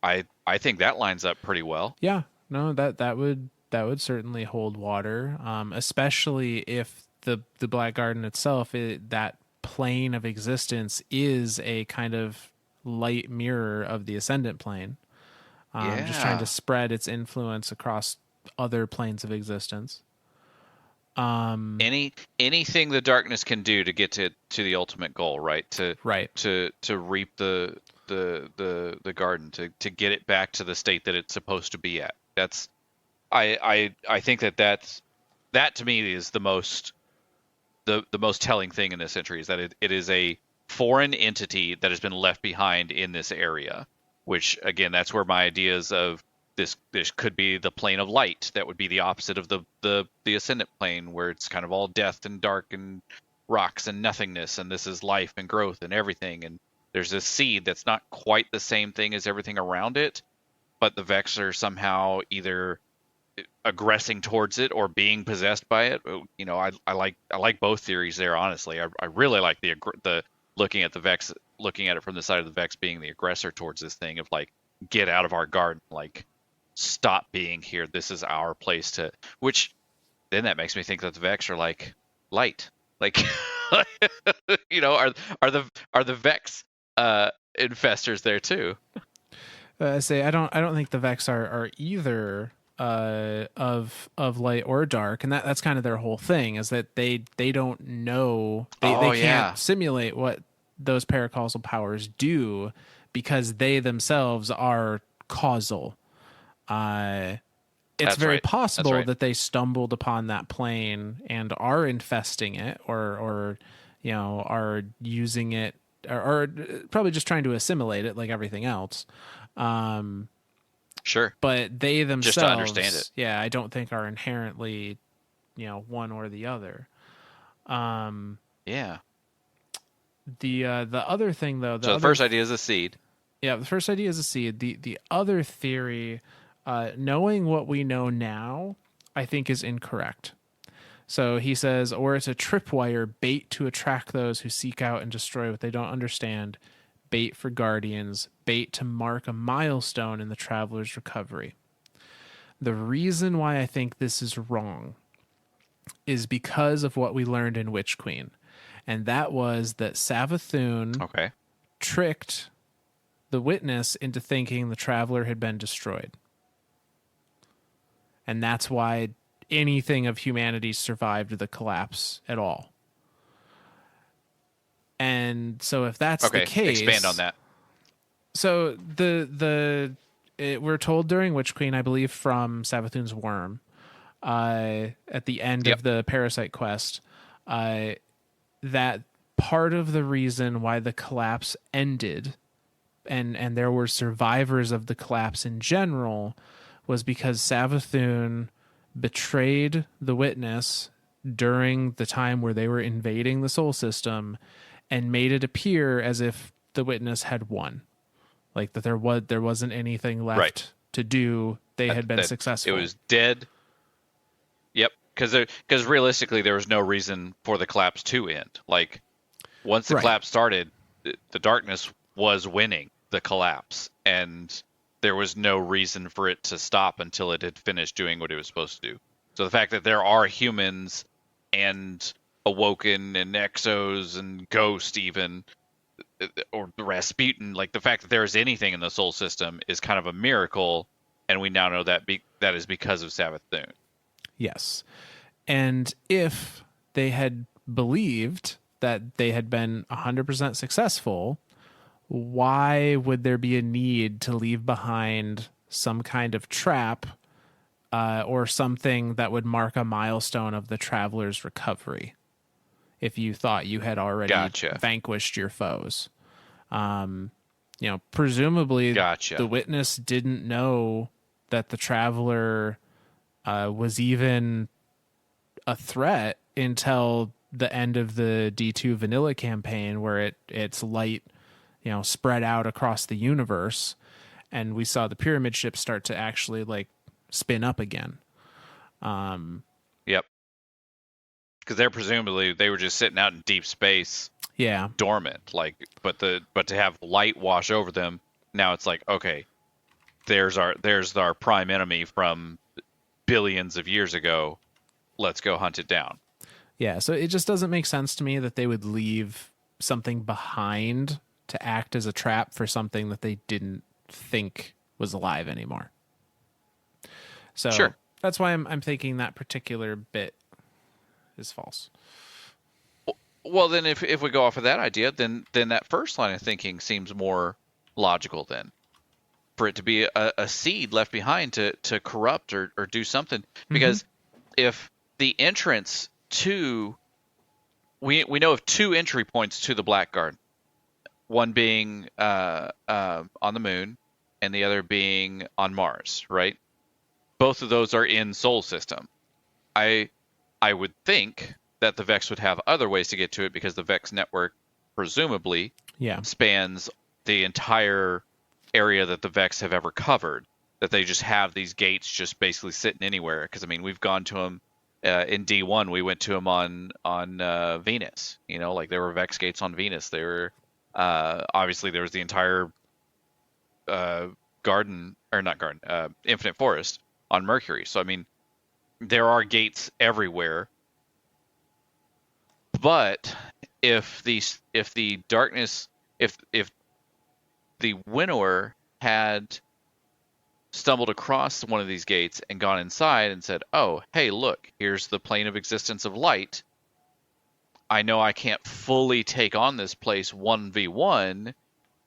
I think that lines up pretty well. Yeah, no, that would certainly hold water, especially if the Black Garden itself, that plane of existence, is a kind of light mirror of the ascendant plane, just trying to Yeah. spread its influence across other planes of existence. Anything the darkness can do to get to the ultimate goal, right? Right. To reap the garden, to get it back to the state that it's supposed to be at. That's I think that to me is the most telling thing in this entry is that it is a foreign entity that has been left behind in this area, which again, that's where my ideas of this could be the plane of light. That would be the opposite of the ascendant plane, where it's kind of all death and dark and rocks and nothingness, and this is life and growth and everything. And there's this seed that's not quite the same thing as everything around it, but the Vex are somehow either aggressing towards it or being possessed by it. You know, I like both theories there. Honestly, I really like the looking at the Vex, looking at it from the side of the Vex being the aggressor towards this thing of like, get out of our garden, like stop being here. This is our place to. Which then that makes me think that the Vex are like light, like you know, are the Vex infestors there too. I say I don't think the Vex are either of light or dark, and that's kind of their whole thing is that they don't know they Oh can't yeah, simulate what those paracausal powers do because they themselves are causal. Uh, it's that's very right. That's possible right. that they stumbled upon that plane and are infesting it, or are using it, or probably just trying to assimilate it like everything else. Um, Sure. but they Just to understand it. themselves, yeah, I don't think are inherently, one or the other. Um, Yeah. the other thing though, So the first idea is a seed. yeah, the first idea is a seed. The other theory, knowing what we know now, I think is incorrect. So he says, or it's a tripwire bait to attract those who seek out and destroy what they don't understand, bait for guardians, bait to mark a milestone in the traveler's recovery. The reason why I think this is wrong is because of what we learned in Witch Queen. And that was that Savathun Okay. tricked the witness into thinking the traveler had been destroyed. And that's why anything of humanity survived the collapse at all. And so if that's the Okay. Expand on case, that. so we're told during Witch Queen, I believe from Savathun's worm, at the end Yep. of the parasite quest, that part of the reason why the collapse ended and there were survivors of the collapse in general was because Savathun betrayed the witness during the time where they were invading the soul system and made it appear as if the witness had won, like that there wasn't anything Right. left to do. They had been That it successful. was dead. Yep. Because realistically, there was no reason for the collapse to end. Like once the Right. collapse started, the darkness was winning the collapse, and there was no reason for it to stop until it had finished doing what it was supposed to do. So the fact that there are humans and Awoken and Exos and Ghost even, or Rasputin, like the fact that there is anything in the soul system is kind of a miracle, and we now know that that is because of Savathun. Yes. And if they had believed that they had been 100% successful, why would there be a need to leave behind some kind of trap, or something that would mark a milestone of the traveler's recovery if you thought you had already Gotcha. vanquished your foes? Presumably Gotcha. the witness didn't know that the traveler was even a threat until the end of the D2 vanilla campaign, where its light, spread out across the universe, and we saw the pyramid ship start to actually like spin up again. Yep. Because they're presumably they were just sitting out in deep space, Yeah, dormant. Like, but to have light wash over them, now it's like, okay, there's our prime enemy from billions of years ago. Let's go hunt it down. yeah. So it just doesn't make sense to me that they would leave something behind to act as a trap for something that they didn't think was alive anymore. So Sure. that's why I'm thinking that particular bit is false. Well, then if we go off of that idea, then that first line of thinking seems more logical then. For it to be a seed left behind to corrupt or do something. Because if the entrance to we know of two entry points to the Black Garden, one being on the moon and the other being on Mars, right? Both of those are in Sol system. I I would think that the Vex would have other ways to get to it because the Vex network presumably Yeah. spans the entire area that the Vex have ever covered. That they just have these gates just basically sitting anywhere. Because I mean, we've gone to them in D1. We went to them on Venus. Like there were Vex gates on Venus. There were obviously there was the entire garden or not garden, Infinite Forest on Mercury. So I mean, there are gates everywhere. But if the darkness, if the winnower had stumbled across one of these gates and gone inside and said, "Oh, hey, look, here's the plane of existence of light. I know I can't fully take on this place 1v1.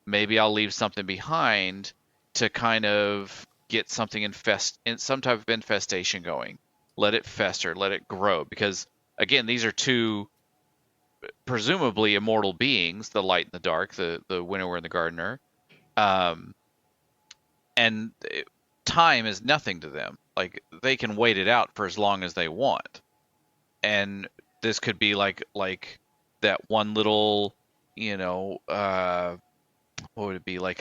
Maybe I'll leave something behind to kind of get something in some type of infestation going. Let it fester, let it grow. Because again, these are two presumably immortal beings, the light and the dark, the winnower and the gardener. Um, and time is nothing to them. Like they can wait it out for as long as they want. And this could be like that one little, what would it be? Like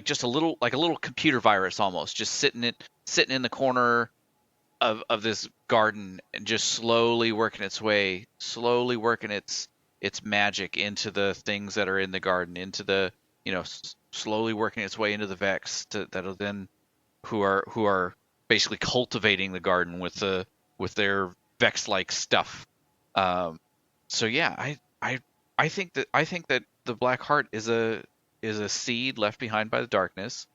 just a little computer virus almost, just sitting in the corner of this garden and just slowly working its magic into the things that are in the garden, into the slowly working its way into the Vex that'll then who are basically cultivating the garden with their Vex like stuff. So yeah, I think that the Black Heart is a seed left behind by the darkness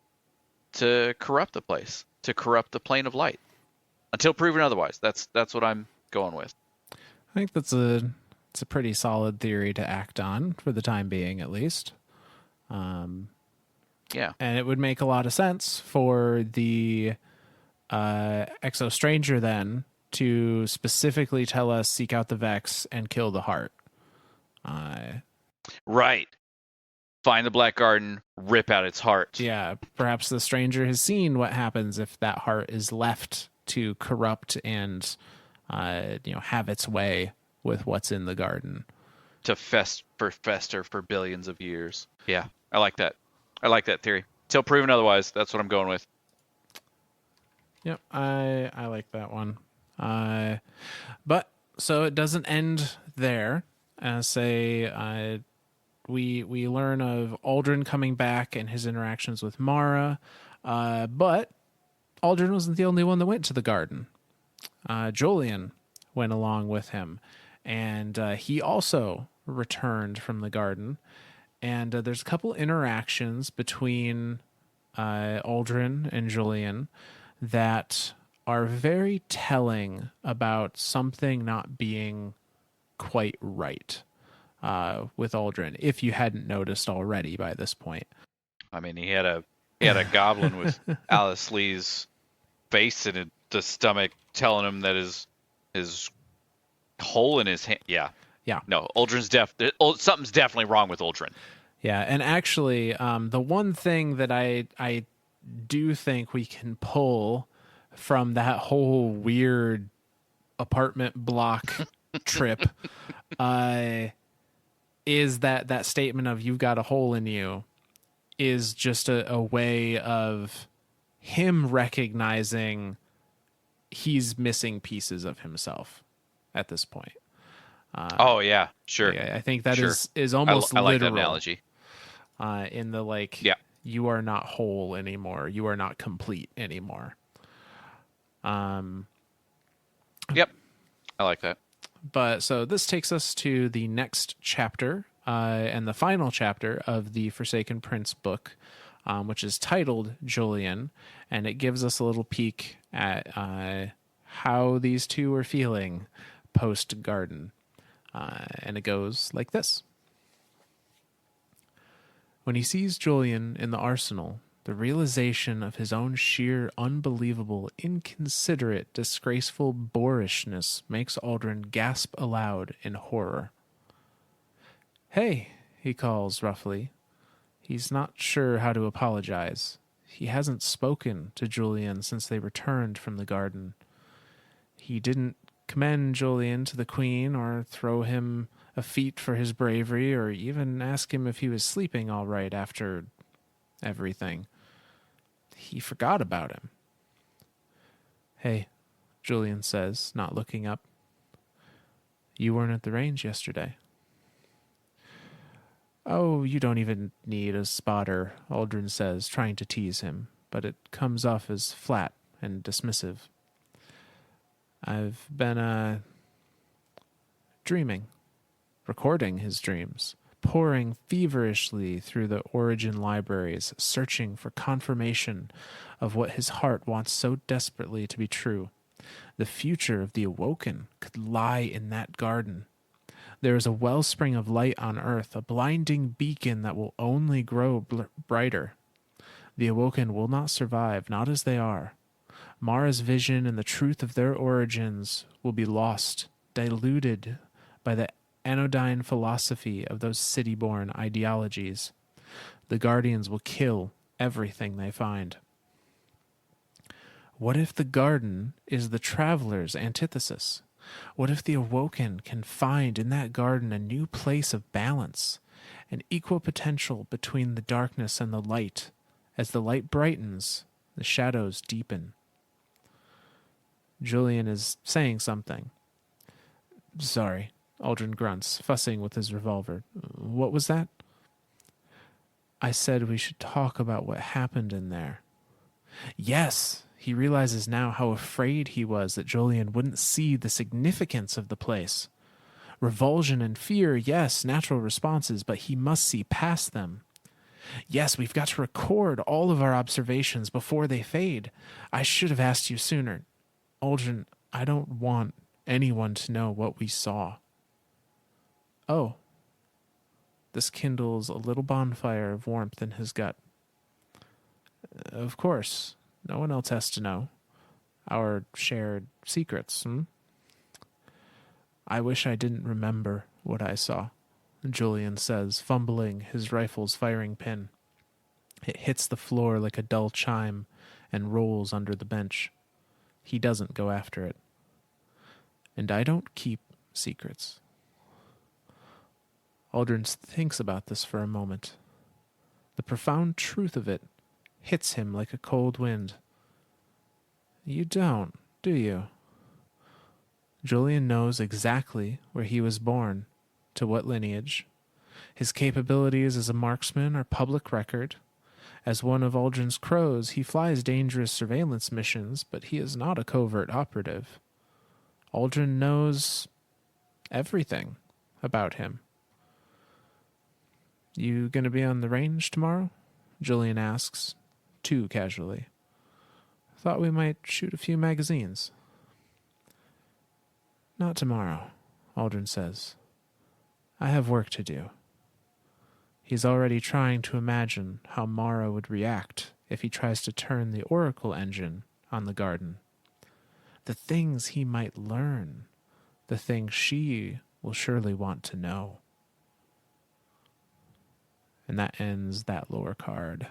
to corrupt the place, to corrupt the plane of light, until proven otherwise. That's what I'm going with. I think it's a pretty solid theory to act on for the time being, at least. Yeah. And it would make a lot of sense for the Exo Stranger then to specifically tell us seek out the Vex and kill the heart. Right. Find the Black Garden, rip out its heart. Yeah, perhaps the stranger has seen what happens if that heart is left to corrupt and have its way with what's in the garden. To fester for billions of years. Yeah, I like that. I like that theory. Till proven otherwise, that's what I'm going with. Yep, I like that one. But so it doesn't end there. We learn of Uldren coming back and his interactions with Mara, but Uldren wasn't the only one that went to the garden. Jolyon went along with him, and he also returned from the garden. And there's a couple interactions between Uldren and Jolyon that are very telling about something not being quite right with Uldren, if you hadn't noticed already by this point. I mean, he had a goblin with Alice Lee's face in the stomach, telling him that his hole in his hand. Yeah. No, something's definitely wrong with Uldren. Yeah, and actually, the one thing that I do think we can pull from that whole weird apartment block trip is that statement of "you've got a hole in you" is just a way of him recognizing he's missing pieces of himself at this point. Oh yeah, sure. Yeah, I think that sure. is almost I like literal. that analogy. In the yeah. You are not whole anymore. You are not complete anymore. Yep, I like that. But so this takes us to the next chapter and the final chapter of the Forsaken Prince book, which is titled Jolyon, and it gives us a little peek at how these two are feeling post garden. And it goes like this. When he sees Jolyon in the arsenal, the realization of his own sheer, unbelievable, inconsiderate, disgraceful boorishness makes Uldren gasp aloud in horror. "Hey," he calls roughly. He's not sure how to apologize. He hasn't spoken to Jolyon since they returned from the garden. He didn't commend Jolyon to the Queen or throw him a feat for his bravery or even ask him if he was sleeping all right after everything. He forgot about him. "Hey," Jolyon says, not looking up. "You weren't at the range yesterday." "Oh, you don't even need a spotter," Uldren says, trying to tease him, but it comes off as flat and dismissive. "I've been, dreaming." Recording his dreams, poring feverishly through the origin libraries, searching for confirmation of what his heart wants so desperately to be true. The future of the Awoken could lie in that garden. There is a wellspring of light on earth, a blinding beacon that will only grow brighter. The Awoken will not survive, not as they are. Mara's vision and the truth of their origins will be lost, diluted by the anodyne philosophy of those city-born ideologies. The Guardians will kill everything they find. What if the garden is the traveler's antithesis? What if the Awoken can find in that garden a new place of balance, an equal potential between the darkness and the light? As the light brightens, the shadows deepen. Jolyon is saying something. Sorry, Uldren grunts, fussing with his revolver. What was that? I said we should talk about what happened in there. Yes, he realizes now how afraid he was that Jolyon wouldn't see the significance of the place. Revulsion and fear, yes, natural responses, but he must see past them. Yes, we've got to record all of our observations before they fade. I should have asked you sooner. Uldren, I don't want anyone to know what we saw. Oh. This kindles a little bonfire of warmth in his gut. Of course, no one else has to know. Our shared secrets, I wish I didn't remember what I saw, Jolyon says, fumbling his rifle's firing pin. It hits the floor like a dull chime and rolls under the bench. He doesn't go after it. And I don't keep secrets. Uldren thinks about this for a moment. The profound truth of it hits him like a cold wind. You don't, do you? Jolyon knows exactly where he was born, to what lineage. His capabilities as a marksman are public record. As one of Uldren's crows, he flies dangerous surveillance missions, but he is not a covert operative. Uldren knows everything about him. You gonna be on the range tomorrow? Jolyon asks, too casually. Thought we might shoot a few magazines. Not tomorrow, Uldren says. I have work to do. He's already trying to imagine how Mara would react if he tries to turn the Oracle engine on the garden. The things he might learn, the things she will surely want to know. And that ends that lore card.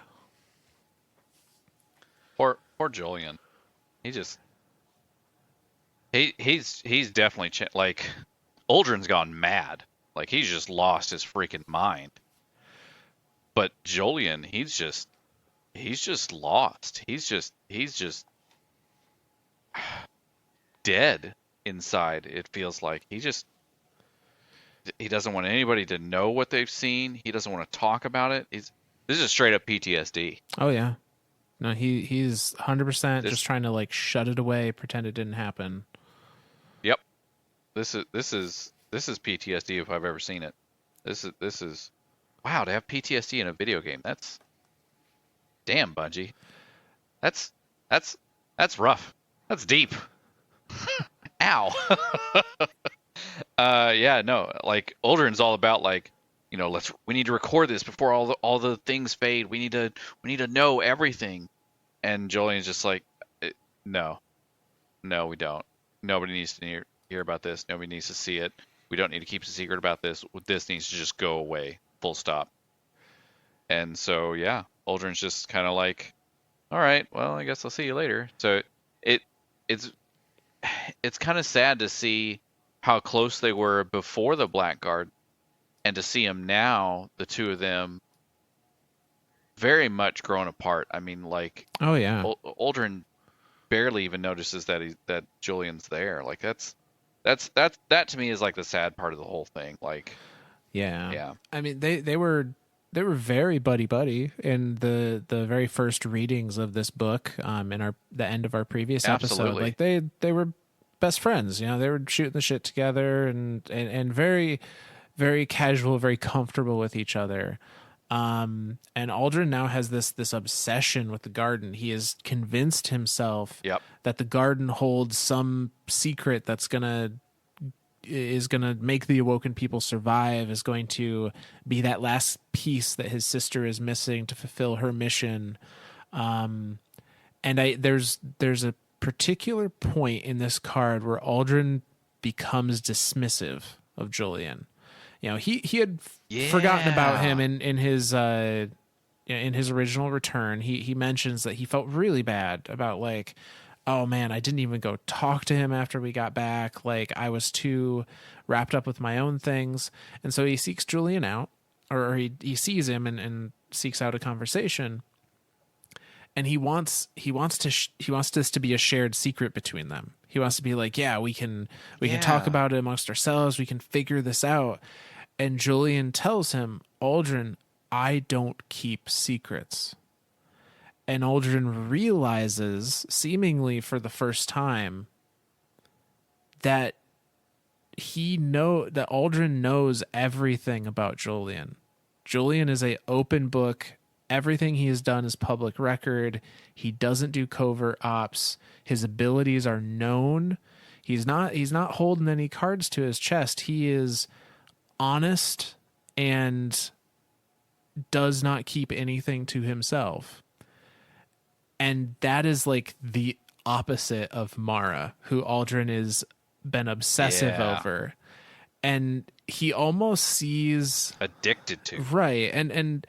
Poor Jolyon. He's definitely like Uldren's gone mad. Like he's just lost his freaking mind. But Jolyon, he's just lost. He's just dead inside. It feels like he doesn't want anybody to know what they've seen. He doesn't want to talk about it. This is straight up PTSD. Oh yeah. No, he's 100% just trying to like shut it away, pretend it didn't happen. Yep. This is PTSD if I've ever seen it. This is wow, to have PTSD in a video game. That's damn, Bungie. That's rough. That's deep. Ow. Yeah, no, like Uldren's all about like, we need to record this before all the things fade. We need to know everything. And Jolyon's just like, no, we don't. Nobody needs to hear about this. Nobody needs to see it. We don't need to keep a secret about this. This needs to just go away. Full stop. And so, yeah, Uldren's just kind of like, all right, well, I guess I'll see you later. So it's kind of sad to see how close they were before the Blackguard, and to see them now, the two of them, very much grown apart. I mean, like, oh yeah, Uldren barely even notices that Jolyon's there. Like that to me is like the sad part of the whole thing. Like, yeah. I mean, they were very buddy in the very first readings of this book. In the end of our previous episode, absolutely. like they were best friends. They were shooting the shit together and very, very casual, very comfortable with each other. And Uldren now has this obsession with the garden. He has convinced himself Yep. that the garden holds some secret that's is gonna make the Awoken people survive, is going to be that last piece that his sister is missing to fulfill her mission. And there's a particular point in this card where Uldren becomes dismissive of Jolyon. You know, he had forgotten about him Yeah. in his original return. He mentions that he felt really bad about, like, oh man, I didn't even go talk to him after we got back. Like, I was too wrapped up with my own things. And so he seeks Jolyon out, or he sees him and seeks out a conversation. And he wants this to be a shared secret between them. He wants to be like, yeah, we can talk Yeah. about it amongst ourselves. We can figure this out. And Jolyon tells him, Uldren, I don't keep secrets. And Uldren realizes, seemingly for the first time, that that Uldren knows everything about Jolyon. Jolyon is a open book. Everything he has done is public record. He doesn't do covert ops. His abilities are known. He's not holding any cards to his chest. He is honest and does not keep anything to himself. And that is like the opposite of Mara, who Uldren has been obsessive Yeah. over. And he almost sees Addicted to. right. And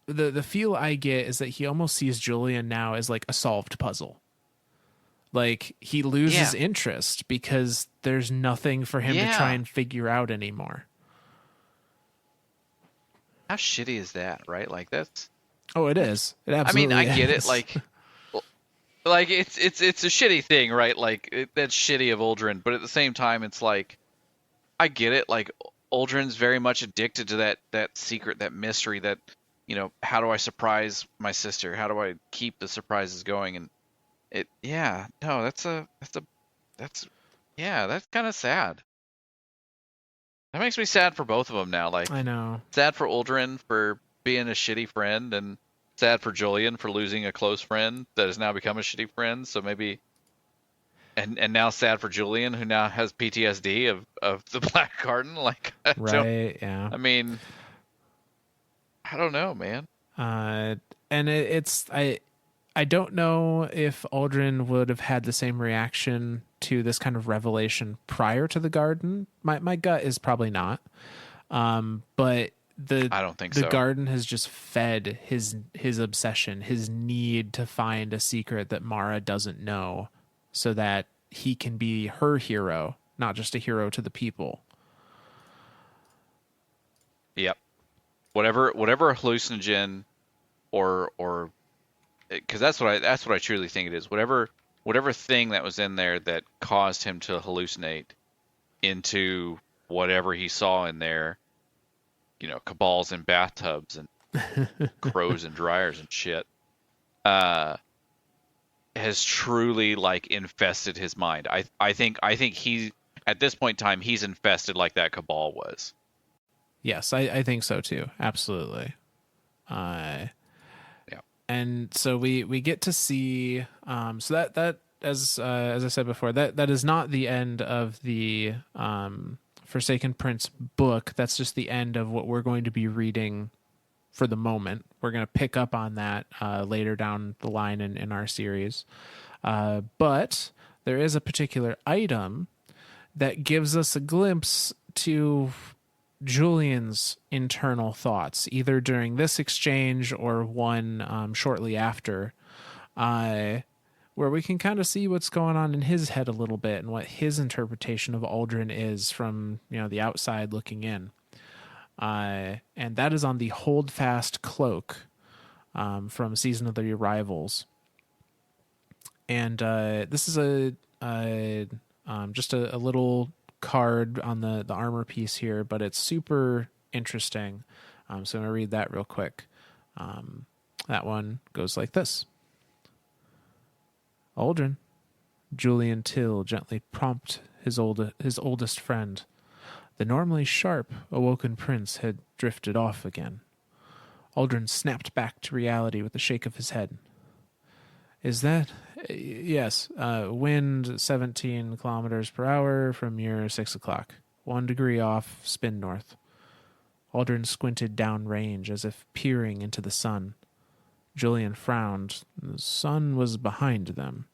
the feel I get is that he almost sees Jolyon now as like a solved puzzle. Like, he loses Yeah. interest because there's nothing for him to try Yeah. and figure out anymore. How shitty is that, right? Like that's. Oh, it is. It I mean, absolutely I get it. is. Like it's a shitty thing, right? Like that's shitty of Uldren, but at the same time, it's like I get it. Like Uldren's very much addicted to that secret, that mystery. That how do I surprise my sister? How do I keep the surprises going? And yeah, no, that's yeah, that's kind of sad. That makes me sad for both of them now. Like I know. sad for Uldren for being a shitty friend, and sad for Jolyon for losing a close friend that has now become a shitty friend. So maybe, and now sad for Jolyon, who now has PTSD of the Black Garden. Like, Right, yeah. I mean, I don't know, man. And I don't know if Uldren would have had the same reaction to this kind of revelation prior to the garden. My gut is probably not. But I don't think the so. garden has just fed his obsession, his need to find a secret that Mara doesn't know, so that he can be her hero, not just a hero to the people. Yep. Whatever hallucinogen or because that's what I truly think it is. Whatever thing that was in there that caused him to hallucinate into whatever he saw in there, cabals in bathtubs and crows and dryers and shit, has truly like infested his mind. I think he at this point in time he's infested like that cabal was. Yes, I think so too. Absolutely. Yeah. And so we get to see so that as I said before, that is not the end of the Forsaken Prince book. That's just the end of what we're going to be reading for the moment. We're going to pick up on that later down the line in our series. But there is a particular item that gives us a glimpse to Jolyon's internal thoughts, either during this exchange or one shortly after, where we can kind of see what's going on in his head a little bit and what his interpretation of Uldren is from the outside looking in. And that is on the Holdfast Cloak from Season of the Arrivals. And this is just a little card on the armor piece here, but it's super interesting. So I'm going to read that real quick. That one goes like this. Uldren, Jolyon Till gently prompt his oldest friend. The normally sharp, awoken prince had drifted off again. Uldren snapped back to reality with a shake of his head. Is that? Yes. Wind 17 kilometers per hour from your 6 o'clock. 1 degree off, spin north. Uldren squinted downrange as if peering into the sun. Jolyon frowned. The sun was behind them.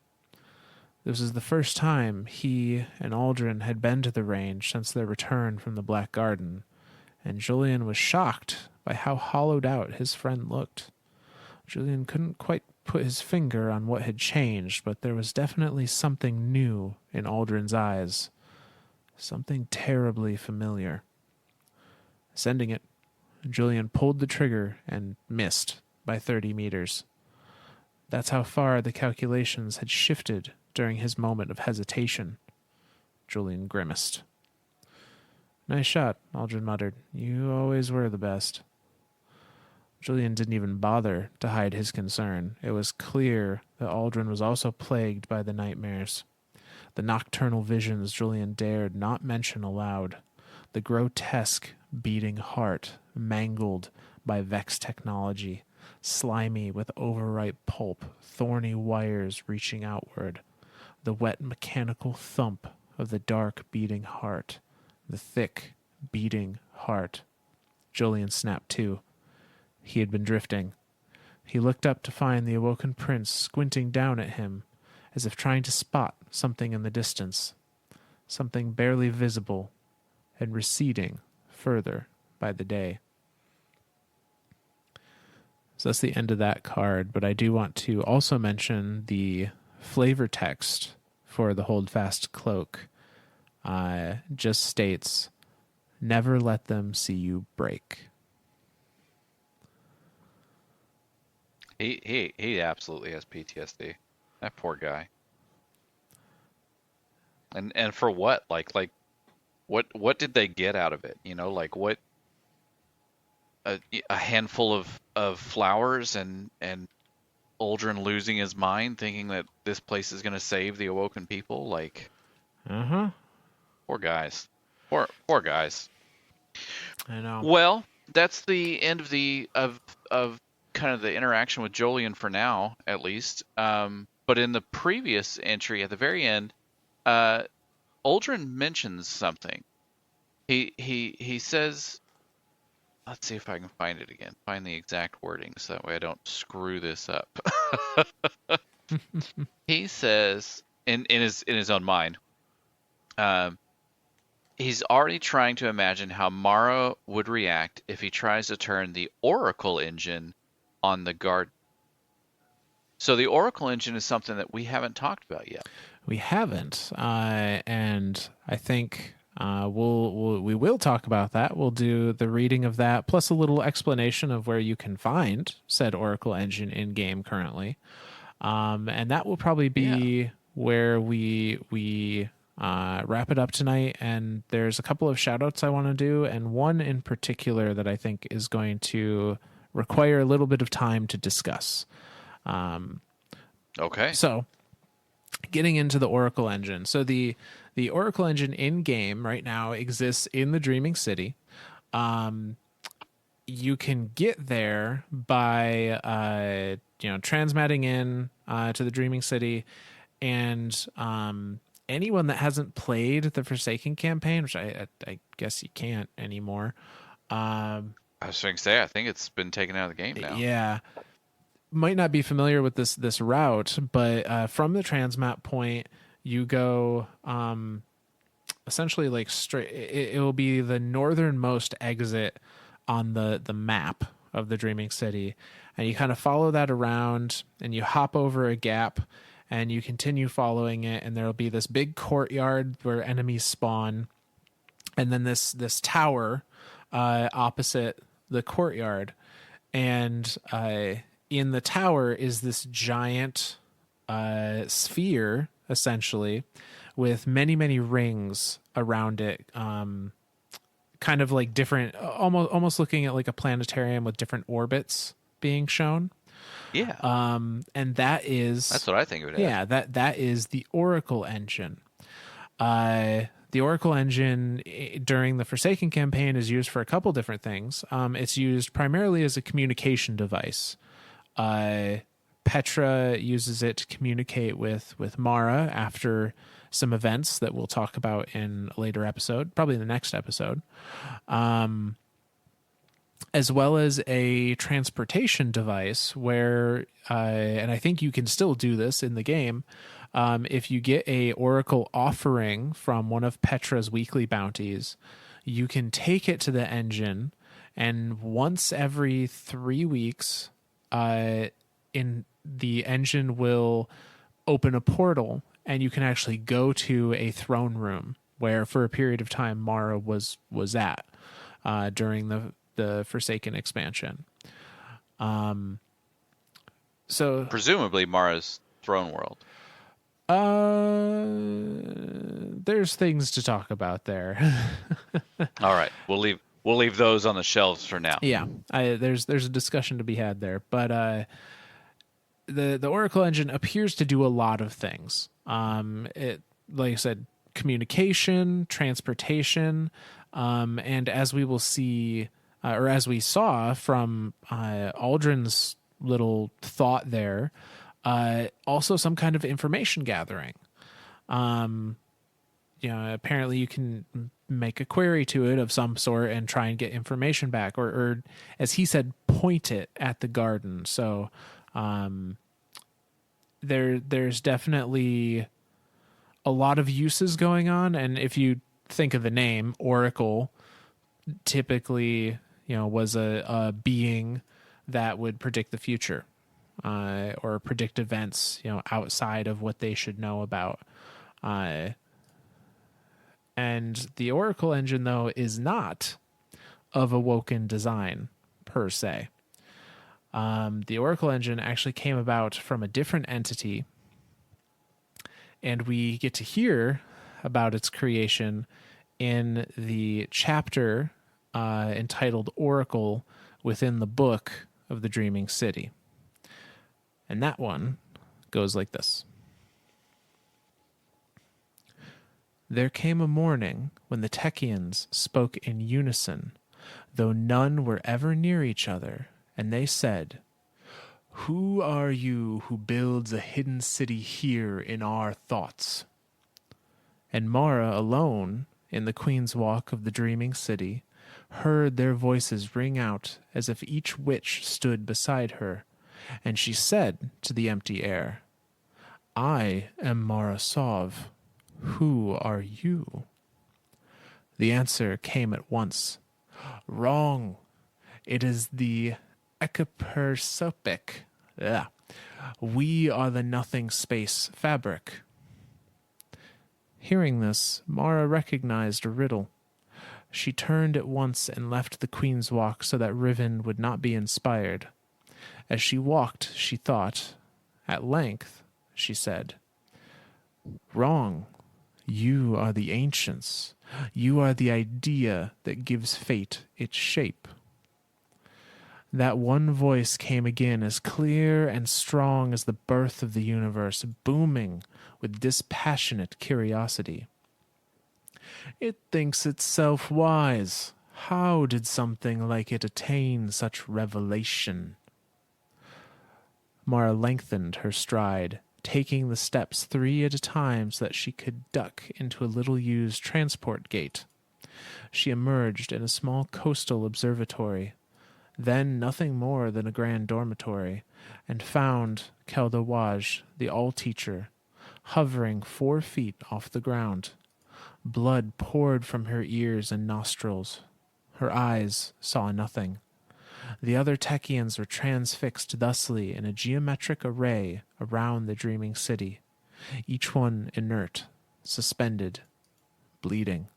This was the first time he and Uldren had been to the range since their return from the Black Garden, and Jolyon was shocked by how hollowed out his friend looked. Jolyon couldn't quite put his finger on what had changed, but there was definitely something new in Uldren's eyes. Something terribly familiar. Sending it, Jolyon pulled the trigger and missed by 30 meters. That's how far the calculations had shifted during his moment of hesitation. Jolyon grimaced. Nice shot, Uldren muttered. You always were the best. Jolyon didn't even bother to hide his concern. It was clear that Uldren was also plagued by the nightmares. The nocturnal visions Jolyon dared not mention aloud. The grotesque beating heart, mangled by Vex technology, slimy with overripe pulp, thorny wires reaching outward. The wet mechanical thump of the dark beating heart. The thick beating heart. Jolyon snapped to. He had been drifting. He looked up to find the awoken prince squinting down at him, as if trying to spot something in the distance, something barely visible and receding further by the day. So that's the end of that card, but I do want to also mention the flavor text for the Holdfast Cloak. Just states, never let them see you break. He absolutely has PTSD. That poor guy. And for what? Like what did they get out of it? You know, like what a handful of flowers and Uldren losing his mind thinking that this place is going to save the awoken people, like poor guys. Poor guys. I know. Well, that's the end of of kind of the interaction with Jolyon for now, at least. But in the previous entry at the very end, Uldren mentions something. He says, let's see if I can find it again. Find the exact wording so that way I don't screw this up. He says in his own mind, he's already trying to imagine how Mara would react if he tries to turn the Oracle engine on the garden. So the Oracle engine is something that we haven't talked about yet. We haven't, and I think we will talk about that. We'll do the reading of that, plus a little explanation of where you can find said Oracle engine in game currently, and that will probably be where we wrap it up tonight. And there's a couple of shout outs I want to do, and one in particular that I think is going to require a little bit of time to discuss. Okay. So getting into the Oracle engine. So the Oracle engine in game right now exists in the Dreaming City. You can get there by transmatting in to the Dreaming City, and anyone that hasn't played the Forsaken campaign, which I guess you can't anymore. I was going to say, I think it's been taken out of the game now. Yeah. Might not be familiar with this route, but from the transmat point, you go essentially like straight. It will be the northernmost exit on the map of the Dreaming City, and you kind of follow that around, and you hop over a gap, and you continue following it, and there will be this big courtyard where enemies spawn, and then this tower opposite the courtyard, and in the tower is this giant sphere, essentially, with many, many rings around it, kind of like different, almost looking at like a planetarium with different orbits being shown. Yeah. And that's what I think of it as. Yeah, that is the Oracle engine. The The Oracle engine during the Forsaken campaign is used for a couple different things. It's used primarily as a communication device. Petra uses it to communicate with Mara after some events that we'll talk about in a later episode, probably in the next episode, as well as a transportation device where, and I think you can still do this in the game, if you get a Oracle offering from one of Petra's weekly bounties, you can take it to the engine, and once every 3 weeks, in the engine will open a portal, and you can actually go to a throne room where, for a period of time, Mara was at during the Forsaken expansion. So presumably Mara's throne world. There's things to talk about there. All right, we'll leave those on the shelves for now. Yeah, there's a discussion to be had there, but the Oracle engine appears to do a lot of things. It, like I said, communication, transportation, and as we will see, or as we saw from Uldren's little thought there, also some kind of information gathering. Apparently you can make a query to it of some sort and try and get information back, or as he said, point it at the garden. So there's definitely a lot of uses going on, and if you think of the name Oracle, typically was a being that would predict the future, or predict events outside of what they should know about. And the Oracle engine, though, is not of Awoken design per se. The Oracle engine actually came about from a different entity, and we get to hear about its creation in the chapter entitled Oracle within the book of the Dreaming City. And that one goes like this. There came a morning when the Techians spoke in unison, though none were ever near each other, and they said, "Who are you who builds a hidden city here in our thoughts?" And Mara alone, in the Queen's Walk of the Dreaming City, heard their voices ring out as if each witch stood beside her, and she said to the empty air, "I am Mara Sov. Who are you?" The answer came at once. "Wrong. It is the Ekapersopic. We are the nothing space fabric." Hearing this, Mara recognized a riddle. She turned at once and left the Queen's Walk so that Riven would not be inspired. As she walked, she thought. At length, she said, "Wrong. You are the ancients. You are the idea that gives fate its shape." That one voice came again as clear and strong as the birth of the universe, booming with dispassionate curiosity. "It thinks itself wise. How did something like it attain such revelation?" Mara lengthened her stride, taking the steps 3 at a time so that she could duck into a little-used transport gate. She emerged in a small coastal observatory, then nothing more than a grand dormitory, and found Keldawaj, the all-teacher, hovering 4 feet off the ground. Blood poured from her ears and nostrils. Her eyes saw nothing. The other Techians were transfixed thusly in a geometric array around the dreaming city, each one inert, suspended, bleeding.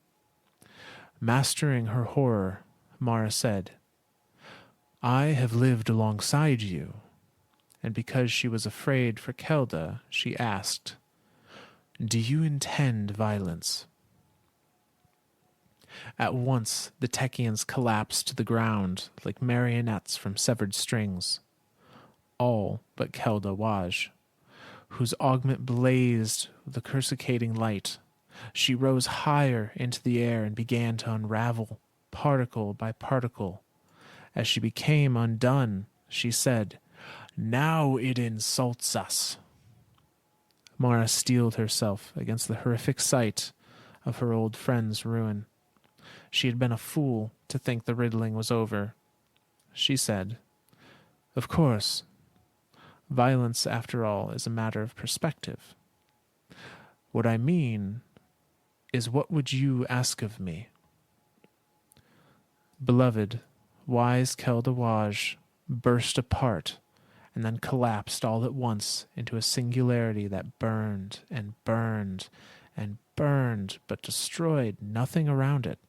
Mastering her horror, Mara said, "I have lived alongside you." And because she was afraid for Kelda, she asked, "Do you intend violence?" At once, the Techians collapsed to the ground like marionettes from severed strings. All but Keldawaj, whose augment blazed with a coruscating light, She rose higher into the air and began to unravel, particle by particle. As she became undone, she said, "Now it insults us." Mara steeled herself against the horrific sight of her old friend's ruin. She had been a fool to think the riddling was over. She said, "Of course, violence, after all, is a matter of perspective. What I mean is, what would you ask of me?" Beloved, wise Keldawaj burst apart and then collapsed all at once into a singularity that burned and burned and burned, but destroyed nothing around it.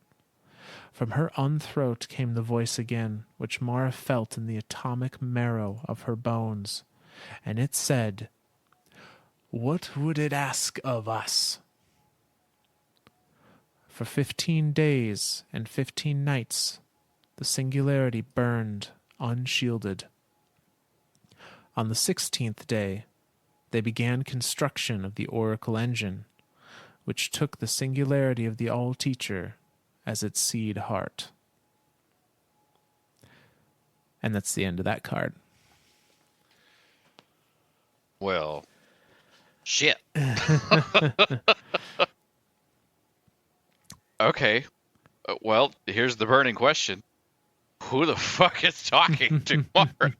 From her unthroat came the voice again, which Mara felt in the atomic marrow of her bones, and it said, "What would it ask of us?" For 15 days and 15 nights, the singularity burned unshielded. On the 16th day, they began construction of the Oracle engine, which took the singularity of the All-Teacher as its seed heart. And that's the end of that card. Well, shit. Okay. Well, here's the burning question. Who the fuck is talking to Mara?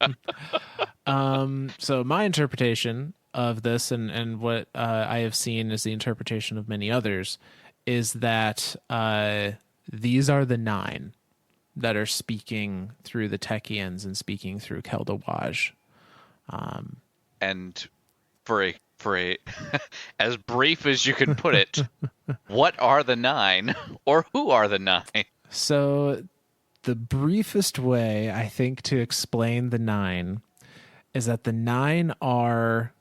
So my interpretation of this, and what I have seen is the interpretation of many others, is that these are the 9 that are speaking through the Techians and speaking through Keldawaj. And for a as brief as you can put it, what are the 9, or who are the 9? So the briefest way, I think, to explain the 9 is that the 9 are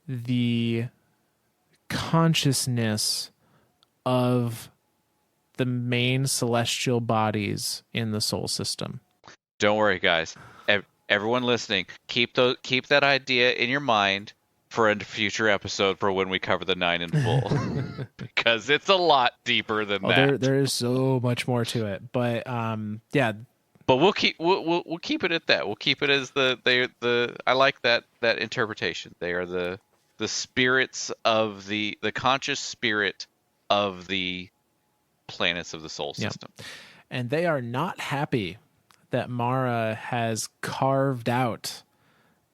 the consciousness of the main celestial bodies in the soul system. Don't worry, guys. Everyone listening, keep that idea in your mind for a future episode for when we cover the 9 in full, because it's a lot deeper than that. There is so much more to it, but yeah. But we'll keep it at that. We'll keep it as the I like that interpretation. They are the spirits of the conscious spirit of the planets of the soul system. Yep. And they are not happy that Mara has carved out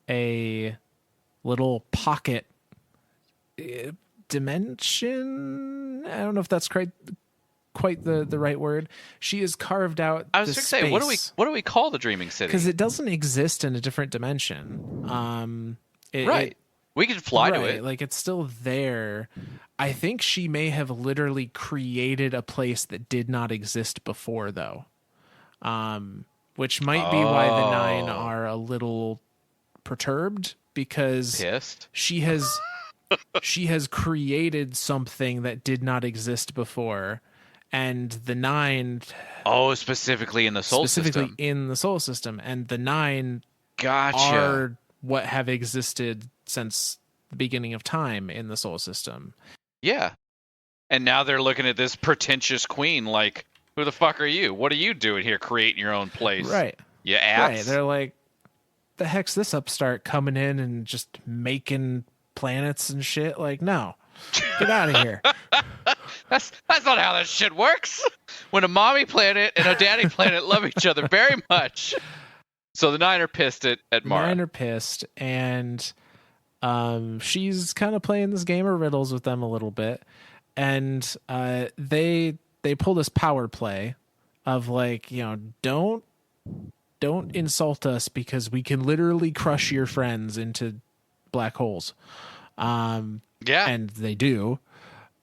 a little pocket dimension. I don't know if that's quite the right word. She has carved out. I was going to say, what do we call the dreaming city? Because it doesn't exist in a different dimension. Right. We can fly to it. Like, it's still there. I think she may have literally created a place that did not exist before, though. Which might be why the 9 are a little perturbed, because pissed. She has created something that did not exist before, and the 9 specifically in the soul system. In the soul system, and the 9 gotcha. are what have existed since the beginning of time in the soul system. Yeah. And now they're looking at this pretentious queen like, who the fuck are you? What are you doing here creating your own place? Right. You ass. Right. They're like, the heck's this upstart coming in and just making planets and shit? Like, no. Get out of here. That's not how that shit works. When a mommy planet and a daddy planet love each other very much. So the 9 are pissed at Mara. 9 are pissed, and she's kind of playing this game of riddles with them a little bit. And they pull this power play of, like, don't insult us because we can literally crush your friends into black holes. Yeah. And they do.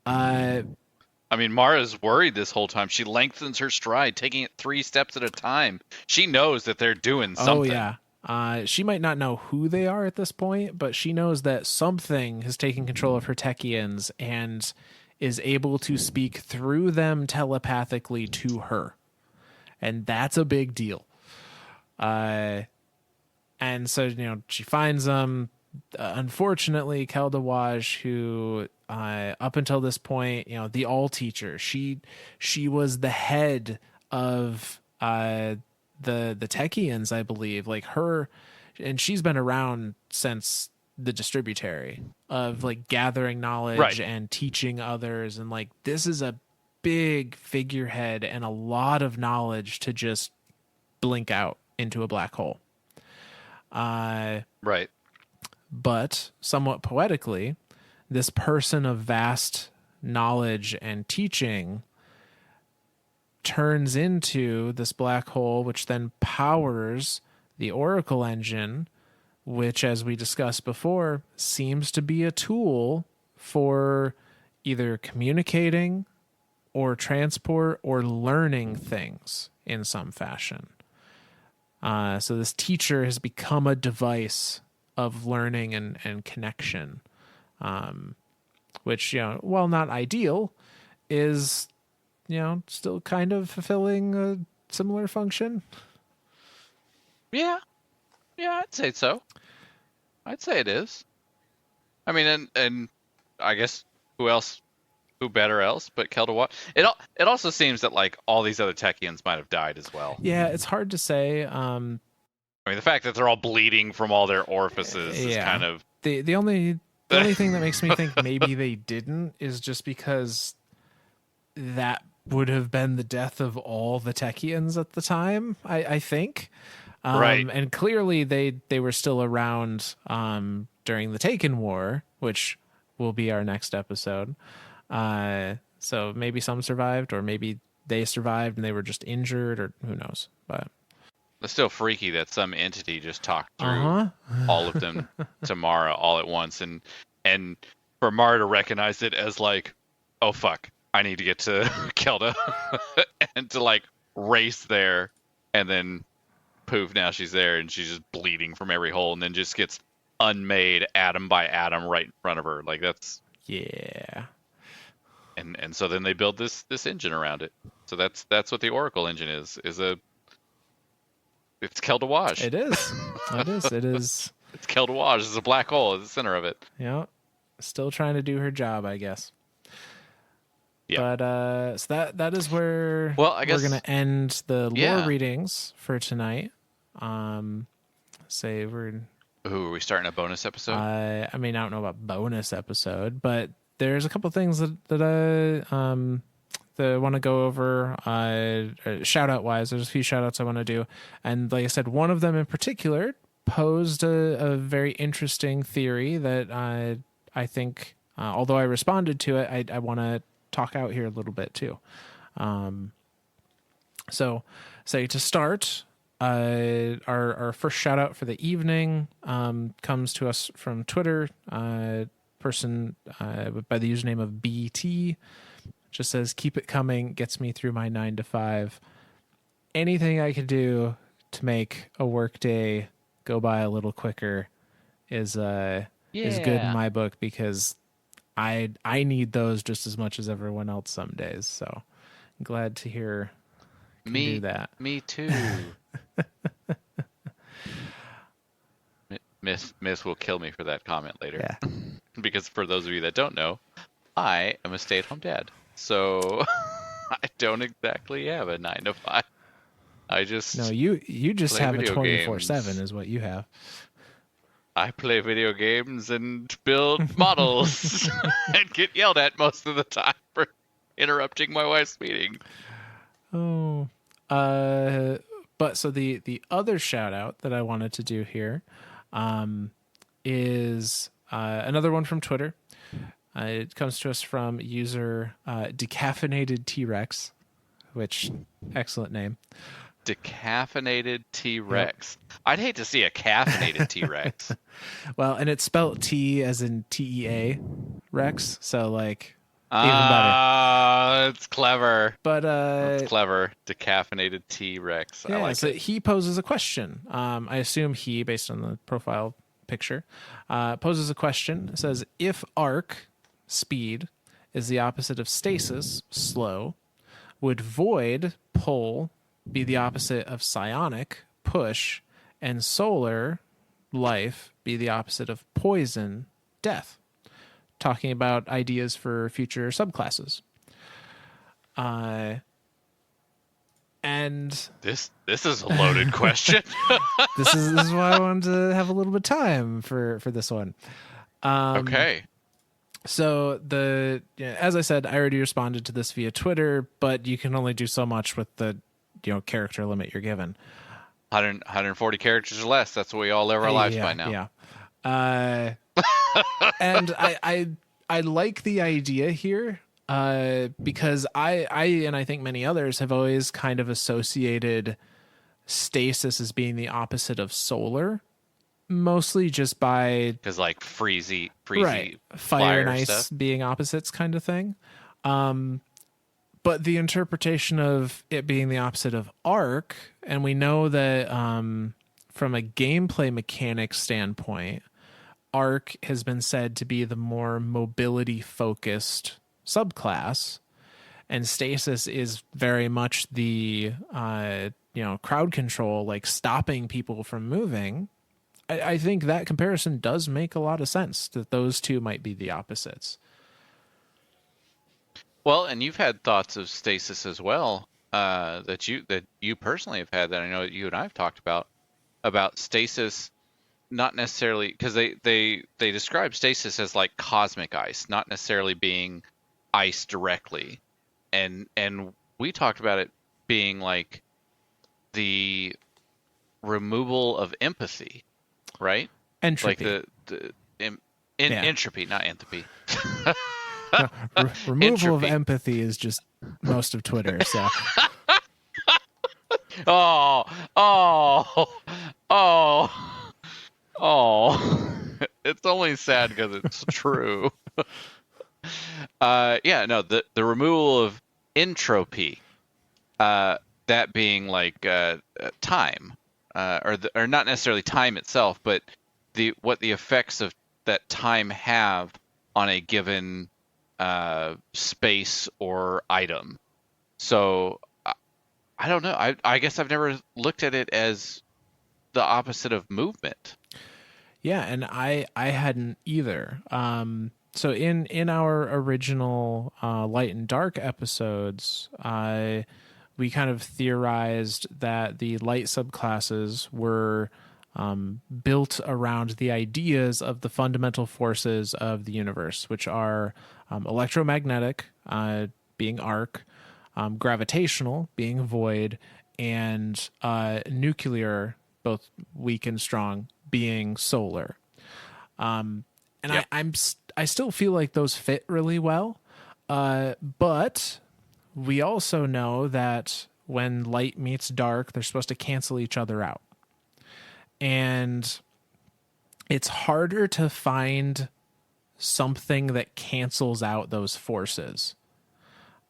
I mean, Mara's worried this whole time. She lengthens her stride, taking it 3 steps at a time. She knows that they're doing something. Oh, yeah. She might not know who they are at this point, but she knows that something has taken control of her Techians and is able to speak through them telepathically to her. And that's a big deal. And so, she finds them. Unfortunately, Keldawaj, who up until this point, the all teacher. She was the head of the Techians, I believe. Like her, and she's been around since the distributary of like gathering knowledge Right. and teaching others, and like this is a big figurehead and a lot of knowledge to just blink out into a black hole. Right. But somewhat poetically, this person of vast knowledge and teaching turns into this black hole, which then powers the Oracle engine, which, as we discussed before, seems to be a tool for either communicating or transport or learning things in some fashion. So this teacher has become a device of learning and connection, which, while not ideal, is, still kind of fulfilling a similar function. Yeah. Yeah, I'd say so. I'd say it is. I mean, and I guess who better else but Keldawa? It also seems that like all these other Techians might have died as well. Yeah, it's hard to say. I mean, the fact that they're all bleeding from all their orifices is kind of the only thing that makes me think maybe they didn't is just because that would have been the death of all the Techians at the time, I think. Right. And clearly they were still around during the Taken War, which will be our next episode. So maybe some survived, or maybe they survived and they were just injured, or who knows. But it's still freaky that some entity just talked through all of them to Mara all at once, and for Mara to recognize it as like, oh fuck, I need to get to Kelda, and to like race there, and then poof, now she's there and she's just bleeding from every hole, and then just gets unmade atom by atom right in front of her. Like that's and so then they build this engine around it. So that's what the Oracle engine is it's Keldawaj. It is. It is. It's Keldawaj. It's a black hole at the center of it. Yeah. Still trying to do her job, I guess. Yeah. But so that is where I guess we're gonna end the lore readings for tonight. Say we're Ooh, are we starting a bonus episode? I mean, I don't know about bonus episode, but there's a couple things that I want to go over. Shout out wise, there's a few shout outs I want to do, and like I said, one of them in particular posed a very interesting theory that I think, although I responded to it, I want to talk out here a little bit too. So to start, our first shout out for the evening comes to us from Twitter. Person by the username of BT just says, "Keep it coming, gets me through my 9 to 5. Anything I can do to make a work day go by a little quicker is good in my book, because I need those just as much as everyone else some days." So I'm glad to hear you do that. Me too. Miss will kill me for that comment later. Yeah. Because for those of you that don't know, I am a stay-at-home dad. So I don't exactly have a 9 to 5. I just you just have a 24/7 games. is what you have. I play video games and build models and get yelled at most of the time for interrupting my wife's meeting. Oh, but so the other shout out that I wanted to do here is another one from Twitter. It comes to us from user Decaffeinated T-Rex, which excellent name. Decaffeinated T-Rex. Yep. I'd hate to see a caffeinated T-Rex. Well, and it's spelled T as in TEA Rex, so like even better. It's clever. But it's clever. Decaffeinated T-Rex. Yeah, I like so it. He poses a question. I assume he, based on the profile picture, poses a question. It says, if arc, speed, is the opposite of stasis, slow, would void, pull, be the opposite of psionic, push, and solar, life, be the opposite of poison, death? talking about ideas for future subclasses. And This is a loaded question. this is why I wanted to have a little bit of time for this one. Okay. So as I said, I already responded to this via Twitter, but you can only do so much with the character limit you're given. 140 characters or less. That's what we all live our lives by now. Yeah. And I like the idea here, because I think many others have always kind of associated stasis as being the opposite of solar, mostly just by Because like freezy, right, fire and ice stuff. being opposites kind of thing. But the interpretation of it being the opposite of arc, and we know that from a gameplay mechanic standpoint, arc has been said to be the more mobility focused subclass, and stasis is very much the crowd control, like stopping people from moving. I think that comparison does make a lot of sense, that those two might be the opposites. Well, and you've had thoughts of stasis as well, that you personally have had, that I know that you and I have talked about stasis, not necessarily because they describe stasis as like cosmic ice, not necessarily being ice directly, and we talked about it being like the removal of empathy, right? Entropy. Like entropy, not entropy. No, removal of Entropy. empathy is just most of Twitter. So Oh, oh, oh, oh. It's only sad because it's true. Yeah, no, the removal of entropy, that being like time, or not necessarily time itself, but what the effects of that time have on a given space or item. So I don't know. I guess I've never looked at it as the opposite of movement. yeah, and I hadn't either. So in our original light and dark episodes, we kind of theorized that the light subclasses were built around the ideas of the fundamental forces of the universe, which are electromagnetic, being arc, gravitational, being void, and nuclear, both weak and strong, being solar. And Yep. I still feel like those fit really well, but we also know that when light meets dark, they're supposed to cancel each other out. And it's harder to find something that cancels out those forces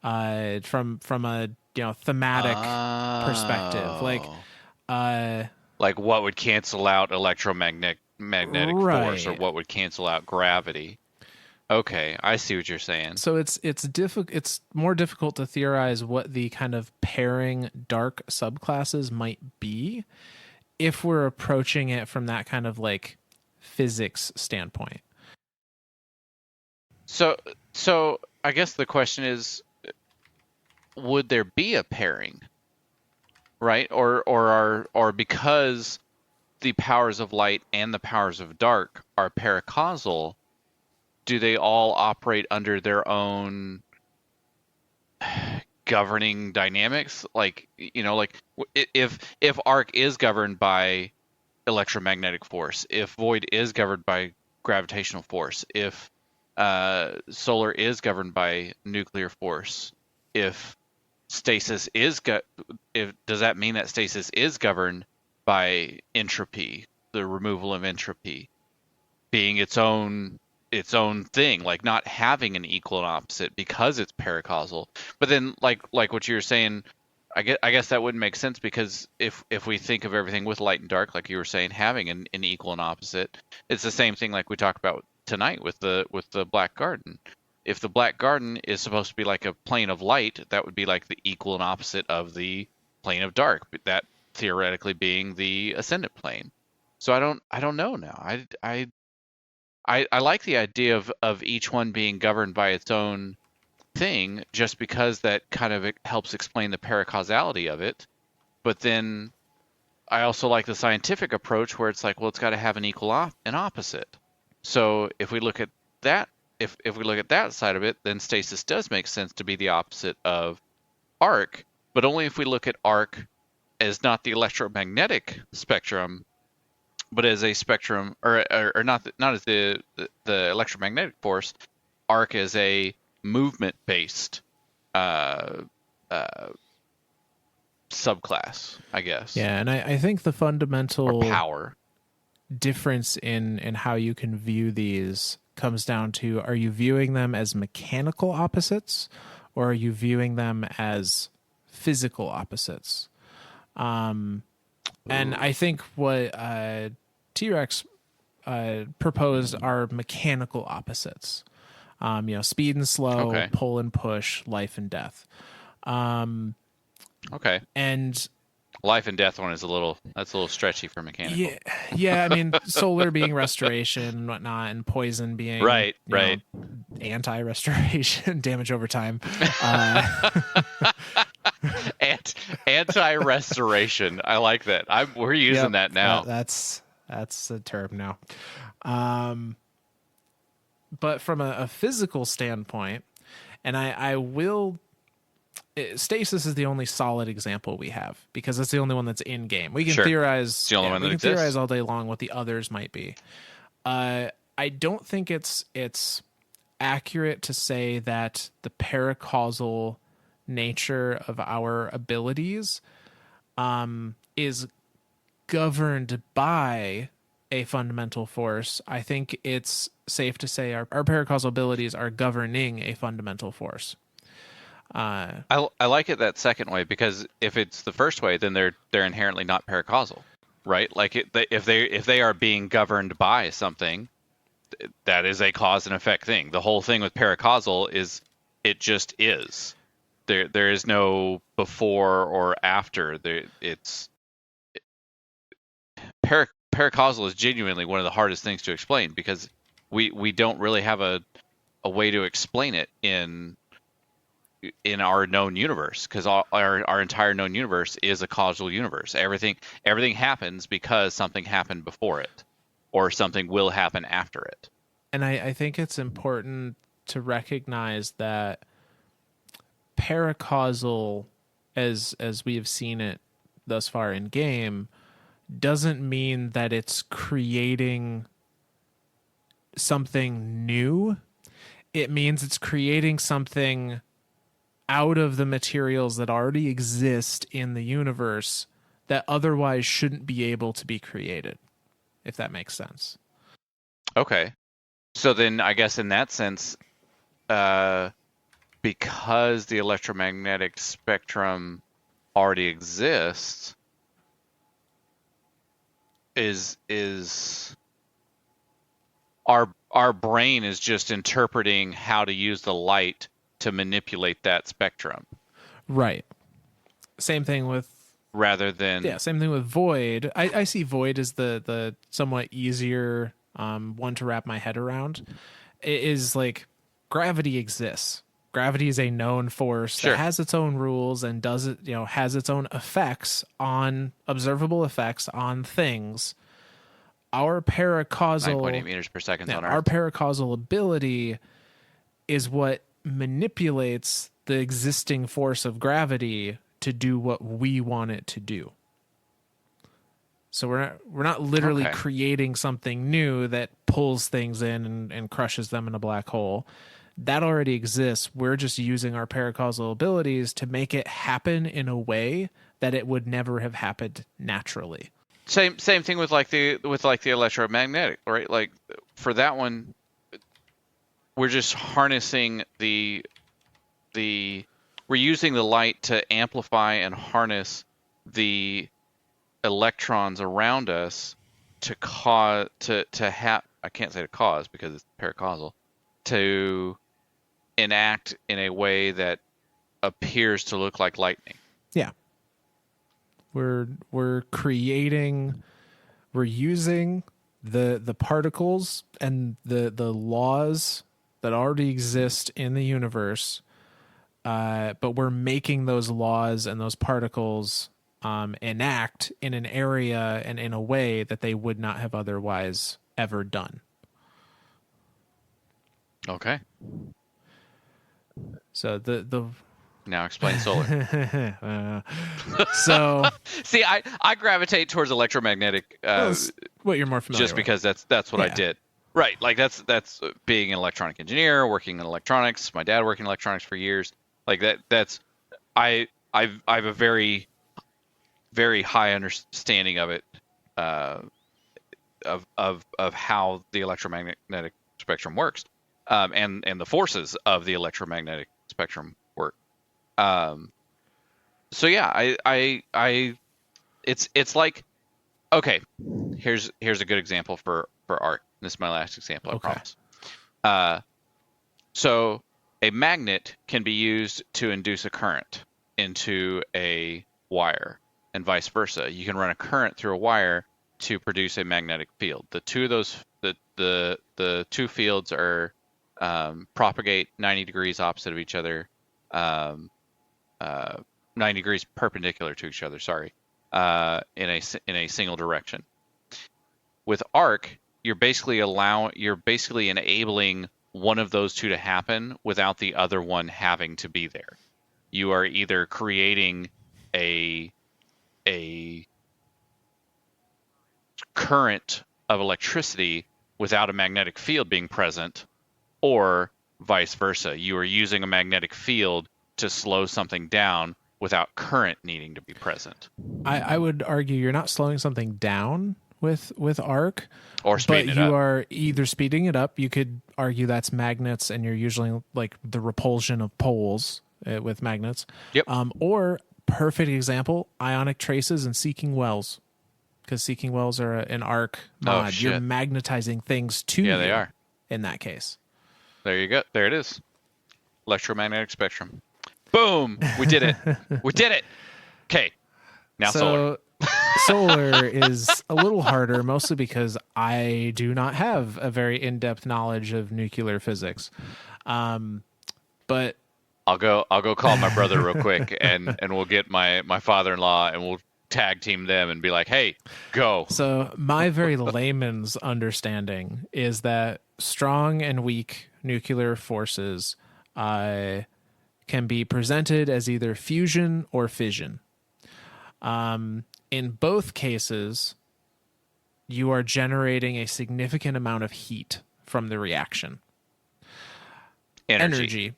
from a thematic perspective. Like what would cancel out magnetic force, or Right. what would cancel out gravity? Okay, I see what you're saying. So it's more difficult to theorize what the kind of pairing dark subclasses might be if we're approaching it from that kind of like physics standpoint. So I guess the question is, would there be a pairing, right? Or because the powers of light and the powers of dark are paracausal, do they all operate under their own governing dynamics? Like, if arc is governed by electromagnetic force, if void is governed by gravitational force, if solar is governed by nuclear force, if stasis is does that mean that stasis is governed by entropy, the removal of entropy being its own thing, like not having an equal and opposite because it's paracausal? But then like what you were saying, I guess that wouldn't make sense, because if we think of everything with light and dark, like you were saying, having an equal and opposite, it's the same thing like we talked about tonight with the Black Garden. If the Black Garden is supposed to be like a plane of light, that would be like the equal and opposite of the plane of dark, that theoretically being the ascendant plane. So I don't know now. I I like the idea of each one being governed by its own thing, just because that kind of helps explain the paracausality of it. But then I also like the scientific approach where it's like, well, it's got to have an equal an opposite. So if we look at that, if we look at that side of it, then stasis does make sense to be the opposite of arc, but only if we look at arc as not the electromagnetic spectrum, but as a spectrum, or not as the electromagnetic force. Arc as a movement based uh, uh, subclass, I guess, Yeah, and I think the or fundamental power. difference in how you can view these comes down to, are you viewing them as mechanical opposites, or are you viewing them as physical opposites? And I think what T-Rex proposed are mechanical opposites. Speed and slow, Okay. pull and push, life and death. Okay. And Life and death one is that's a little stretchy for mechanical. yeah, I mean, solar being restoration and whatnot, and poison being, Right, right. Anti-restoration, damage over time. Anti-restoration. I like that. We're using Yep, that now. that's a term now. But from a physical standpoint, and I will. Stasis is the only solid example we have because it's the only one that's in game. We can theorize. It's the only one that we can exists. theorize all day long what the others might be. I don't think it's accurate to say that the paracausal nature of our abilities is governed by a fundamental force. I think it's safe to say our paracausal abilities are governing a fundamental force. I like it that second way, because if it's the first way, then they're inherently not paracausal, right? Like if they are being governed by something, that is a cause and effect thing. The whole thing with paracausal is it just is. There is no before or after. Paracausal is genuinely one of the hardest things to explain, because we don't really have a way to explain it in our known universe, because our entire known universe is a causal universe. Everything happens because something happened before it, or something will happen after it. And I think it's important to recognize that paracausal, as we have seen it thus far in game, doesn't mean that it's creating something new. It means it's creating something out of the materials that already exist in the universe that otherwise shouldn't be able to be created, if that makes sense. Okay. So then I guess in that sense, because the electromagnetic spectrum already exists, is our brain is just interpreting how to use the light to manipulate that spectrum. Right. Same thing with same thing with void. I see void as the somewhat easier one to wrap my head around. It is like gravity exists. Gravity is a known force that has its own rules and has its own observable effects on things. Our paracausal 9.8 meters per second on Earth. Our paracausal ability is what manipulates the existing force of gravity to do what we want it to do. So we're not literally creating something new that pulls things in and crushes them in a black hole. That already exists. We're just using our paracausal abilities to make it happen in a way that it would never have happened naturally. Same thing with the electromagnetic, right? Like for that one, we're just harnessing we're using the light to amplify and harness the electrons around us to cause I can't say to cause because it's paracausal, to enact in a way that appears to look like lightning. Yeah. We're using the particles and the laws that already exist in the universe, but we're making those laws and those particles enact in an area and in a way that they would not have otherwise ever done. Okay. So the Now explain solar. so See, I gravitate towards electromagnetic that's what you're more familiar just with. because that's what I Yeah. did. Right, like that's being an electronic engineer, working in electronics. My dad worked in electronics for years. Like that's I have a very very high understanding of it, uh, of how the electromagnetic spectrum works, and the forces of the electromagnetic spectrum work. Um, so yeah, it's like, okay, here's a good example for art. This is my last example, I Okay. promise. So a magnet can be used to induce a current into a wire, and vice versa. You can run a current through a wire to produce a magnetic field. The two of those, the two fields are propagate 90 degrees opposite of each other, um, uh, 90 degrees perpendicular to each other. Sorry, in a single direction. With arc, you're basically enabling one of those two to happen without the other one having to be there. You are either creating a current of electricity without a magnetic field being present, or vice versa. You are using a magnetic field to slow something down without current needing to be present. I would argue you're not slowing something down with arc, Or but speeding it you up. are either speeding it up. You could argue that's magnets, and you're usually like the repulsion of poles with magnets. Yep. Or perfect example, ionic traces and seeking wells, because seeking wells are an arc Oh mod. You're shit. magnetizing things to Yeah, you they are. in that case. There you go. There it is. Electromagnetic spectrum. Boom! We did it. We did it. Okay. Now solar. So solar is a little harder, mostly because I do not have a very in-depth knowledge of nuclear physics. But I'll go call my brother real quick, and we'll get my father-in-law, and we'll tag team them and be like, "Hey, go." so my very layman's understanding is that strong and weak nuclear forces can be presented as either fusion or fission. In both cases, you are generating a significant amount of heat from the reaction. Energy.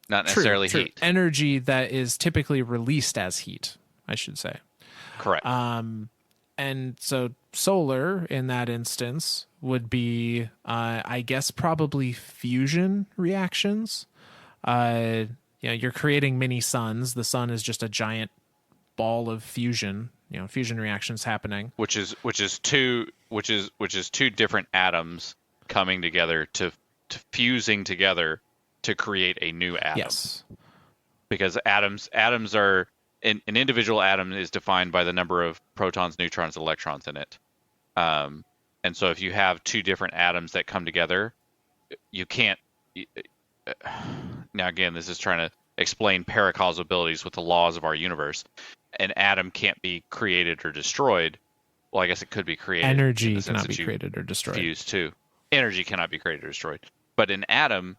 Not necessarily True. heat. Energy that is typically released as heat, I should say. Correct. And so solar in that instance would be, I guess, probably fusion reactions. You're creating mini suns. The sun is just a giant ball of fusion. Fusion reactions happening. which is two different atoms coming together to fusing together to create a new atom. Yes. Because atoms are an individual atom is defined by the number of protons, neutrons, electrons in it. And so if you have two different atoms that come together, you can't. Now again, this is trying to explain paracausabilities with the laws of our universe. An atom can't be created or destroyed. Well, I guess it could be created. Energy cannot be created or destroyed. Fused too. Energy cannot be created or destroyed. But an atom,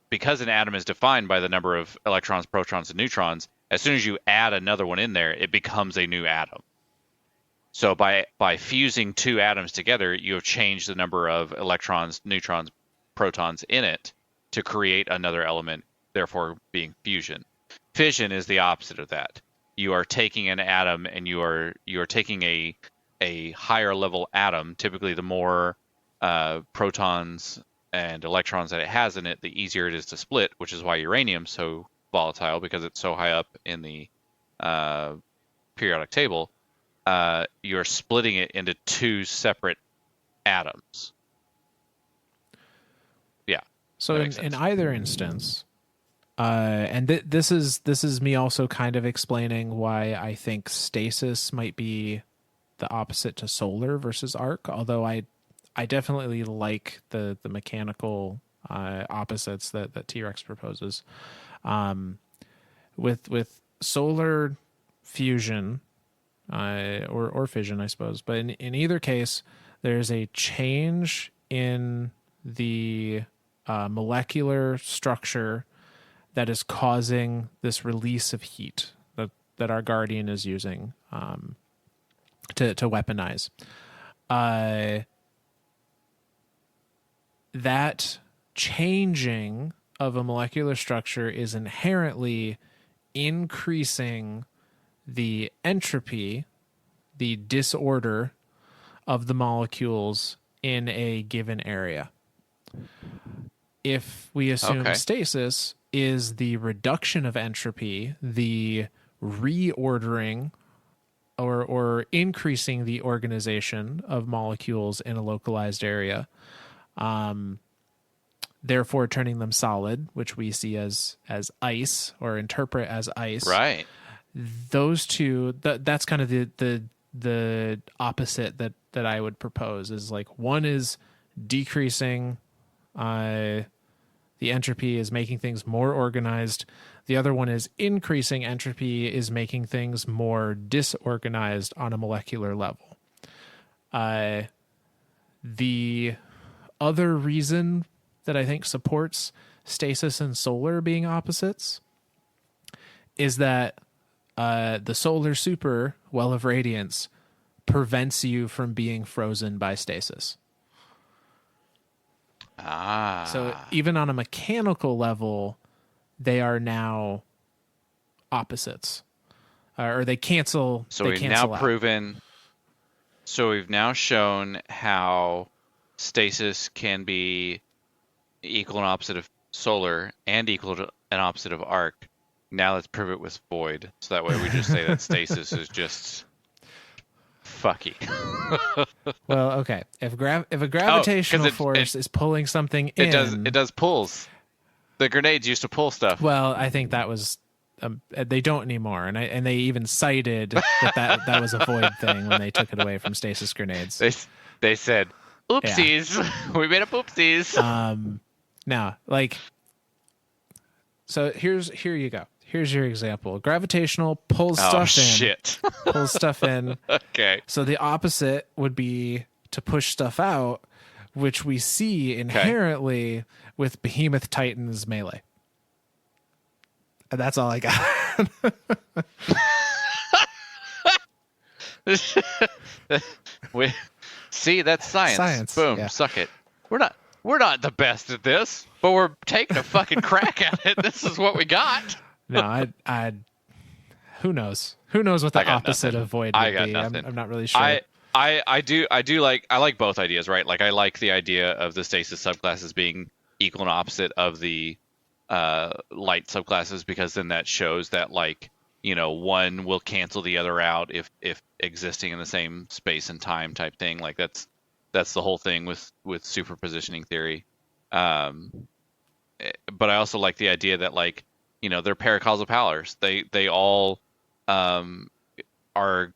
because an atom is defined by the number of electrons, protons, and neutrons, as soon as you add another one in there, it becomes a new atom. So by fusing two atoms together, you have changed the number of electrons, neutrons, protons in it to create another element, therefore being fusion. Fission is the opposite of that. You are taking an atom and you are taking a higher level atom. Typically, the more protons and electrons that it has in it, the easier it is to split, which is why uranium's so volatile, because it's so high up in the periodic table. You're splitting it into two separate atoms. Yeah. So in either instance, and this is me also kind of explaining why I think stasis might be the opposite to solar versus arc. Although I definitely like the mechanical opposites that T-Rex proposes. With solar fusion or fission, I suppose. But in either case, there's a change in the molecular structure that is causing this release of heat that our guardian is using to weaponize. That changing of a molecular structure is inherently increasing the entropy, the disorder of the molecules in a given area. If we assume stasis is the reduction of entropy, the reordering or increasing the organization of molecules in a localized area, therefore turning them solid, which we see as ice or interpret as ice. Right. Those two, that's kind of the opposite that I would propose, is like one is decreasing the entropy, is making things more organized. The other one is increasing entropy, is making things more disorganized on a molecular level. The other reason that I think supports stasis and solar being opposites is that the solar super well of radiance prevents you from being frozen by stasis. So even on a mechanical level, they are now opposites, or they cancel. So they we've cancel now out. proven. So we've now shown how stasis can be equal and opposite of solar and equal to an opposite of arc. Now let's prove it with void. So that way we just say that stasis is just fucky. Well, okay. If a gravitational force is pulling something in, it does pulls. The grenades used to pull stuff. Well, I think that was they don't anymore, and they even cited that was a void thing when they took it away from stasis grenades. They said, "Oopsies, yeah. We made up oopsies." Now, so here you go. Here's your example. Gravitational pulls stuff in. Shit. Pulls stuff in. Okay. So the opposite would be to push stuff out, which we see inherently with Behemoth Titan's melee. And that's all I got. See, that's science. Boom, yeah. Suck it. We're not the best at this, but we're taking a fucking crack at it. This is what we got. No, who knows? Who knows what the opposite of void would be? I'm not really sure. I like both ideas, right? Like I like the idea of the stasis subclasses being equal and opposite of the light subclasses, because then that shows that one will cancel the other out if existing in the same space and time type thing. Like that's the whole thing with superpositioning theory. But I also like the idea that they're paracausal powers. They all are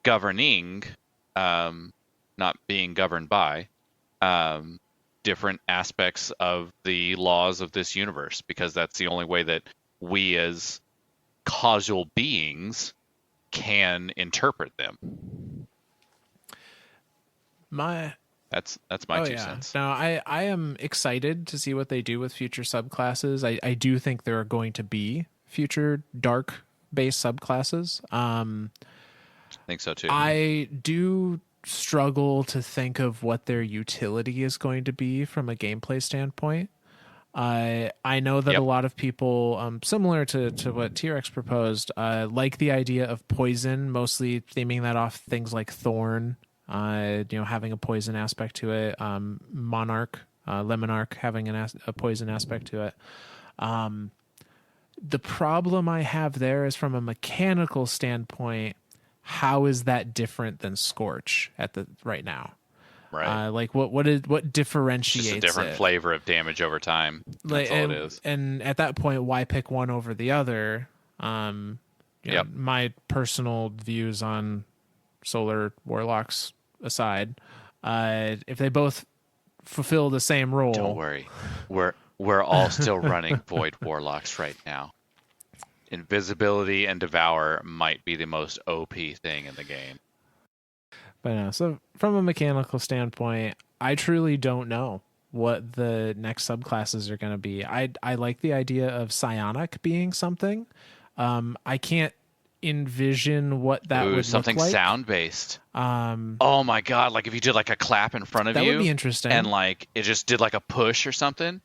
governing, not being governed by, different aspects of the laws of this universe, because that's the only way that we as causal beings can interpret them. That's my 2 cents. Now, I am excited to see what they do with future subclasses. I do think there are going to be future dark-based subclasses. I think so too. I do struggle to think of what their utility is going to be from a gameplay standpoint. I know that a lot of people, similar to what T-Rex proposed, like the idea of poison, mostly theming that off things like Thorn, having a poison aspect to it, Monarch, Lemonarch having a poison aspect to it. The problem I have there is, from a mechanical standpoint, how is that different than Scorch right now? Right. What differentiates it? Just a different flavor of damage over time. That's all it is. And at that point, why pick one over the other? My personal views on solar warlocks aside, if they both fulfill the same Don't role. worry. We're all still running Void Warlocks right now. Invisibility and Devour might be the most OP thing in the game. But no, so from a mechanical standpoint, I truly don't know what the next subclasses are going to be. I like the idea of psionic being something. I can't envision what that Ooh, would look something like. sound based. Oh my god, like if you did like a clap in front of That you would be interesting. and like it just did like a push or something.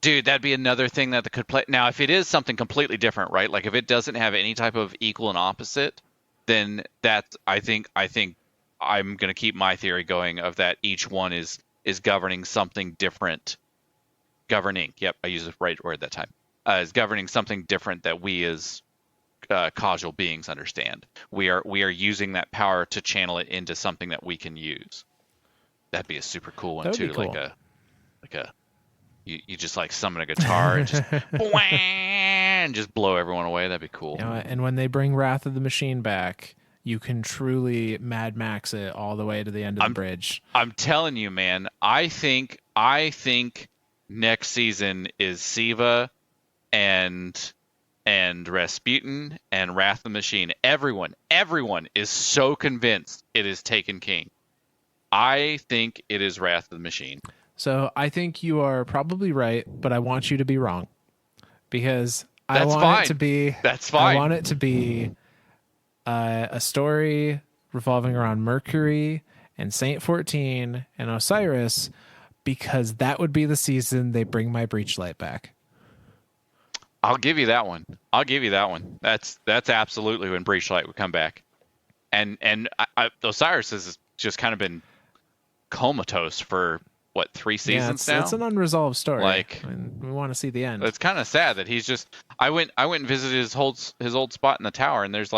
Dude, that'd be another thing that could play. Now, if it is something completely different, right? Like if it doesn't have any type of equal and opposite, then I think I'm gonna keep my theory going of that each one is governing something different. Governing, yep, I used the right word that time. Is governing something different that we as causal beings understand. We are using that power to channel it into something that we can use. That'd be a super cool one That would too, be cool. like a you just like summon a guitar and just and just blow everyone away. That'd be cool. You know, and when they bring Wrath of the Machine back, you can truly Mad Max it all the way to the end of the bridge. I'm telling you, man. I think next season is Siva and Rasputin and Wrath of the Machine. Everyone is so convinced it is Taken King. I think it is Wrath of the Machine. So I think you are probably right, but I want you to be wrong because I That's want fine. it to be. That's fine. I want it to be a story revolving around Mercury and Saint 14 and Osiris, because that would be the season they bring my Breachlight back. I'll give you that one. That's absolutely when Breachlight would come back, and Osiris has just kind of been comatose for what 3 seasons now. It's an unresolved story. Like, I mean, we want to see the end. It's kind of sad that he's just. I went and visited his old spot in the tower, and there's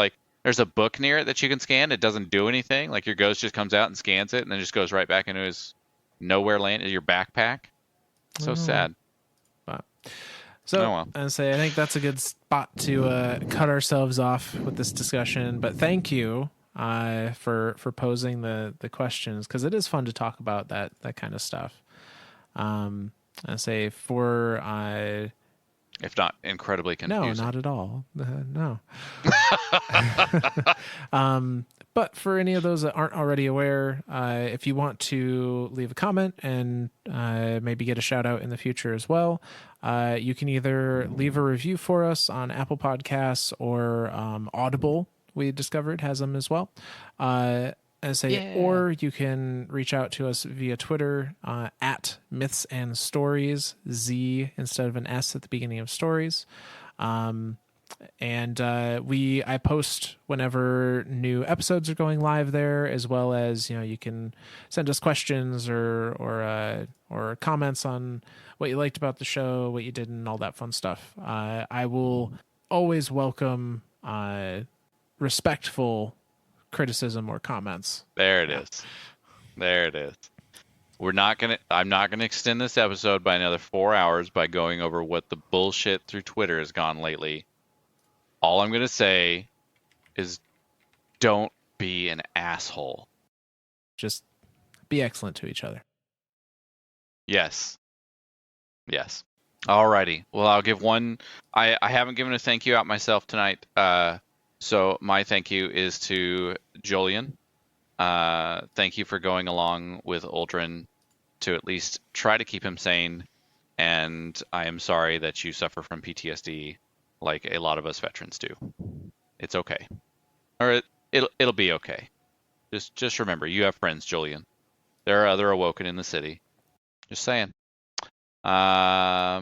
a book near it that you can scan. It doesn't do anything. Like your ghost just comes out and scans it, and then just goes right back into his nowhere land, your backpack. So sad. But, so I think that's a good spot to cut ourselves off with this discussion. But thank you for posing the questions, because it is fun to talk about that kind of stuff. I say for if not incredibly confusing. No, not at all. No. But for any of those that aren't already aware, if you want to leave a comment and maybe get a shout out in the future as well, you can either leave a review for us on Apple Podcasts or Audible. We discovered has them as well. Or you can reach out to us via Twitter at Myths and Stories, Z instead of an S at the beginning of stories. I post whenever new episodes are going live there, as well as, you can send us questions or comments on what you liked about the show, what you didn't, all that fun stuff. I will always welcome respectful criticism or comments. There it is. I'm not gonna extend this episode by another 4 hours by going over what the bullshit through Twitter has gone lately. All I'm gonna say is don't be an asshole. Just be excellent to each other. Yes. Alrighty. Well, I'll give one. I haven't given a thank you out myself tonight. So my thank you is to Jolyon. Thank you for going along with Uldren to at least try to keep him sane. And I am sorry that you suffer from PTSD like a lot of us veterans do. It's okay. Or it'll be okay. Just remember, you have friends, Jolyon. There are other Awoken in the city. Just saying. Yeah.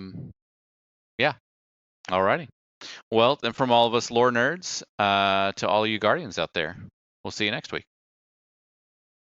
Alrighty. Well, then from all of us lore nerds to all you guardians out there, we'll see you next week.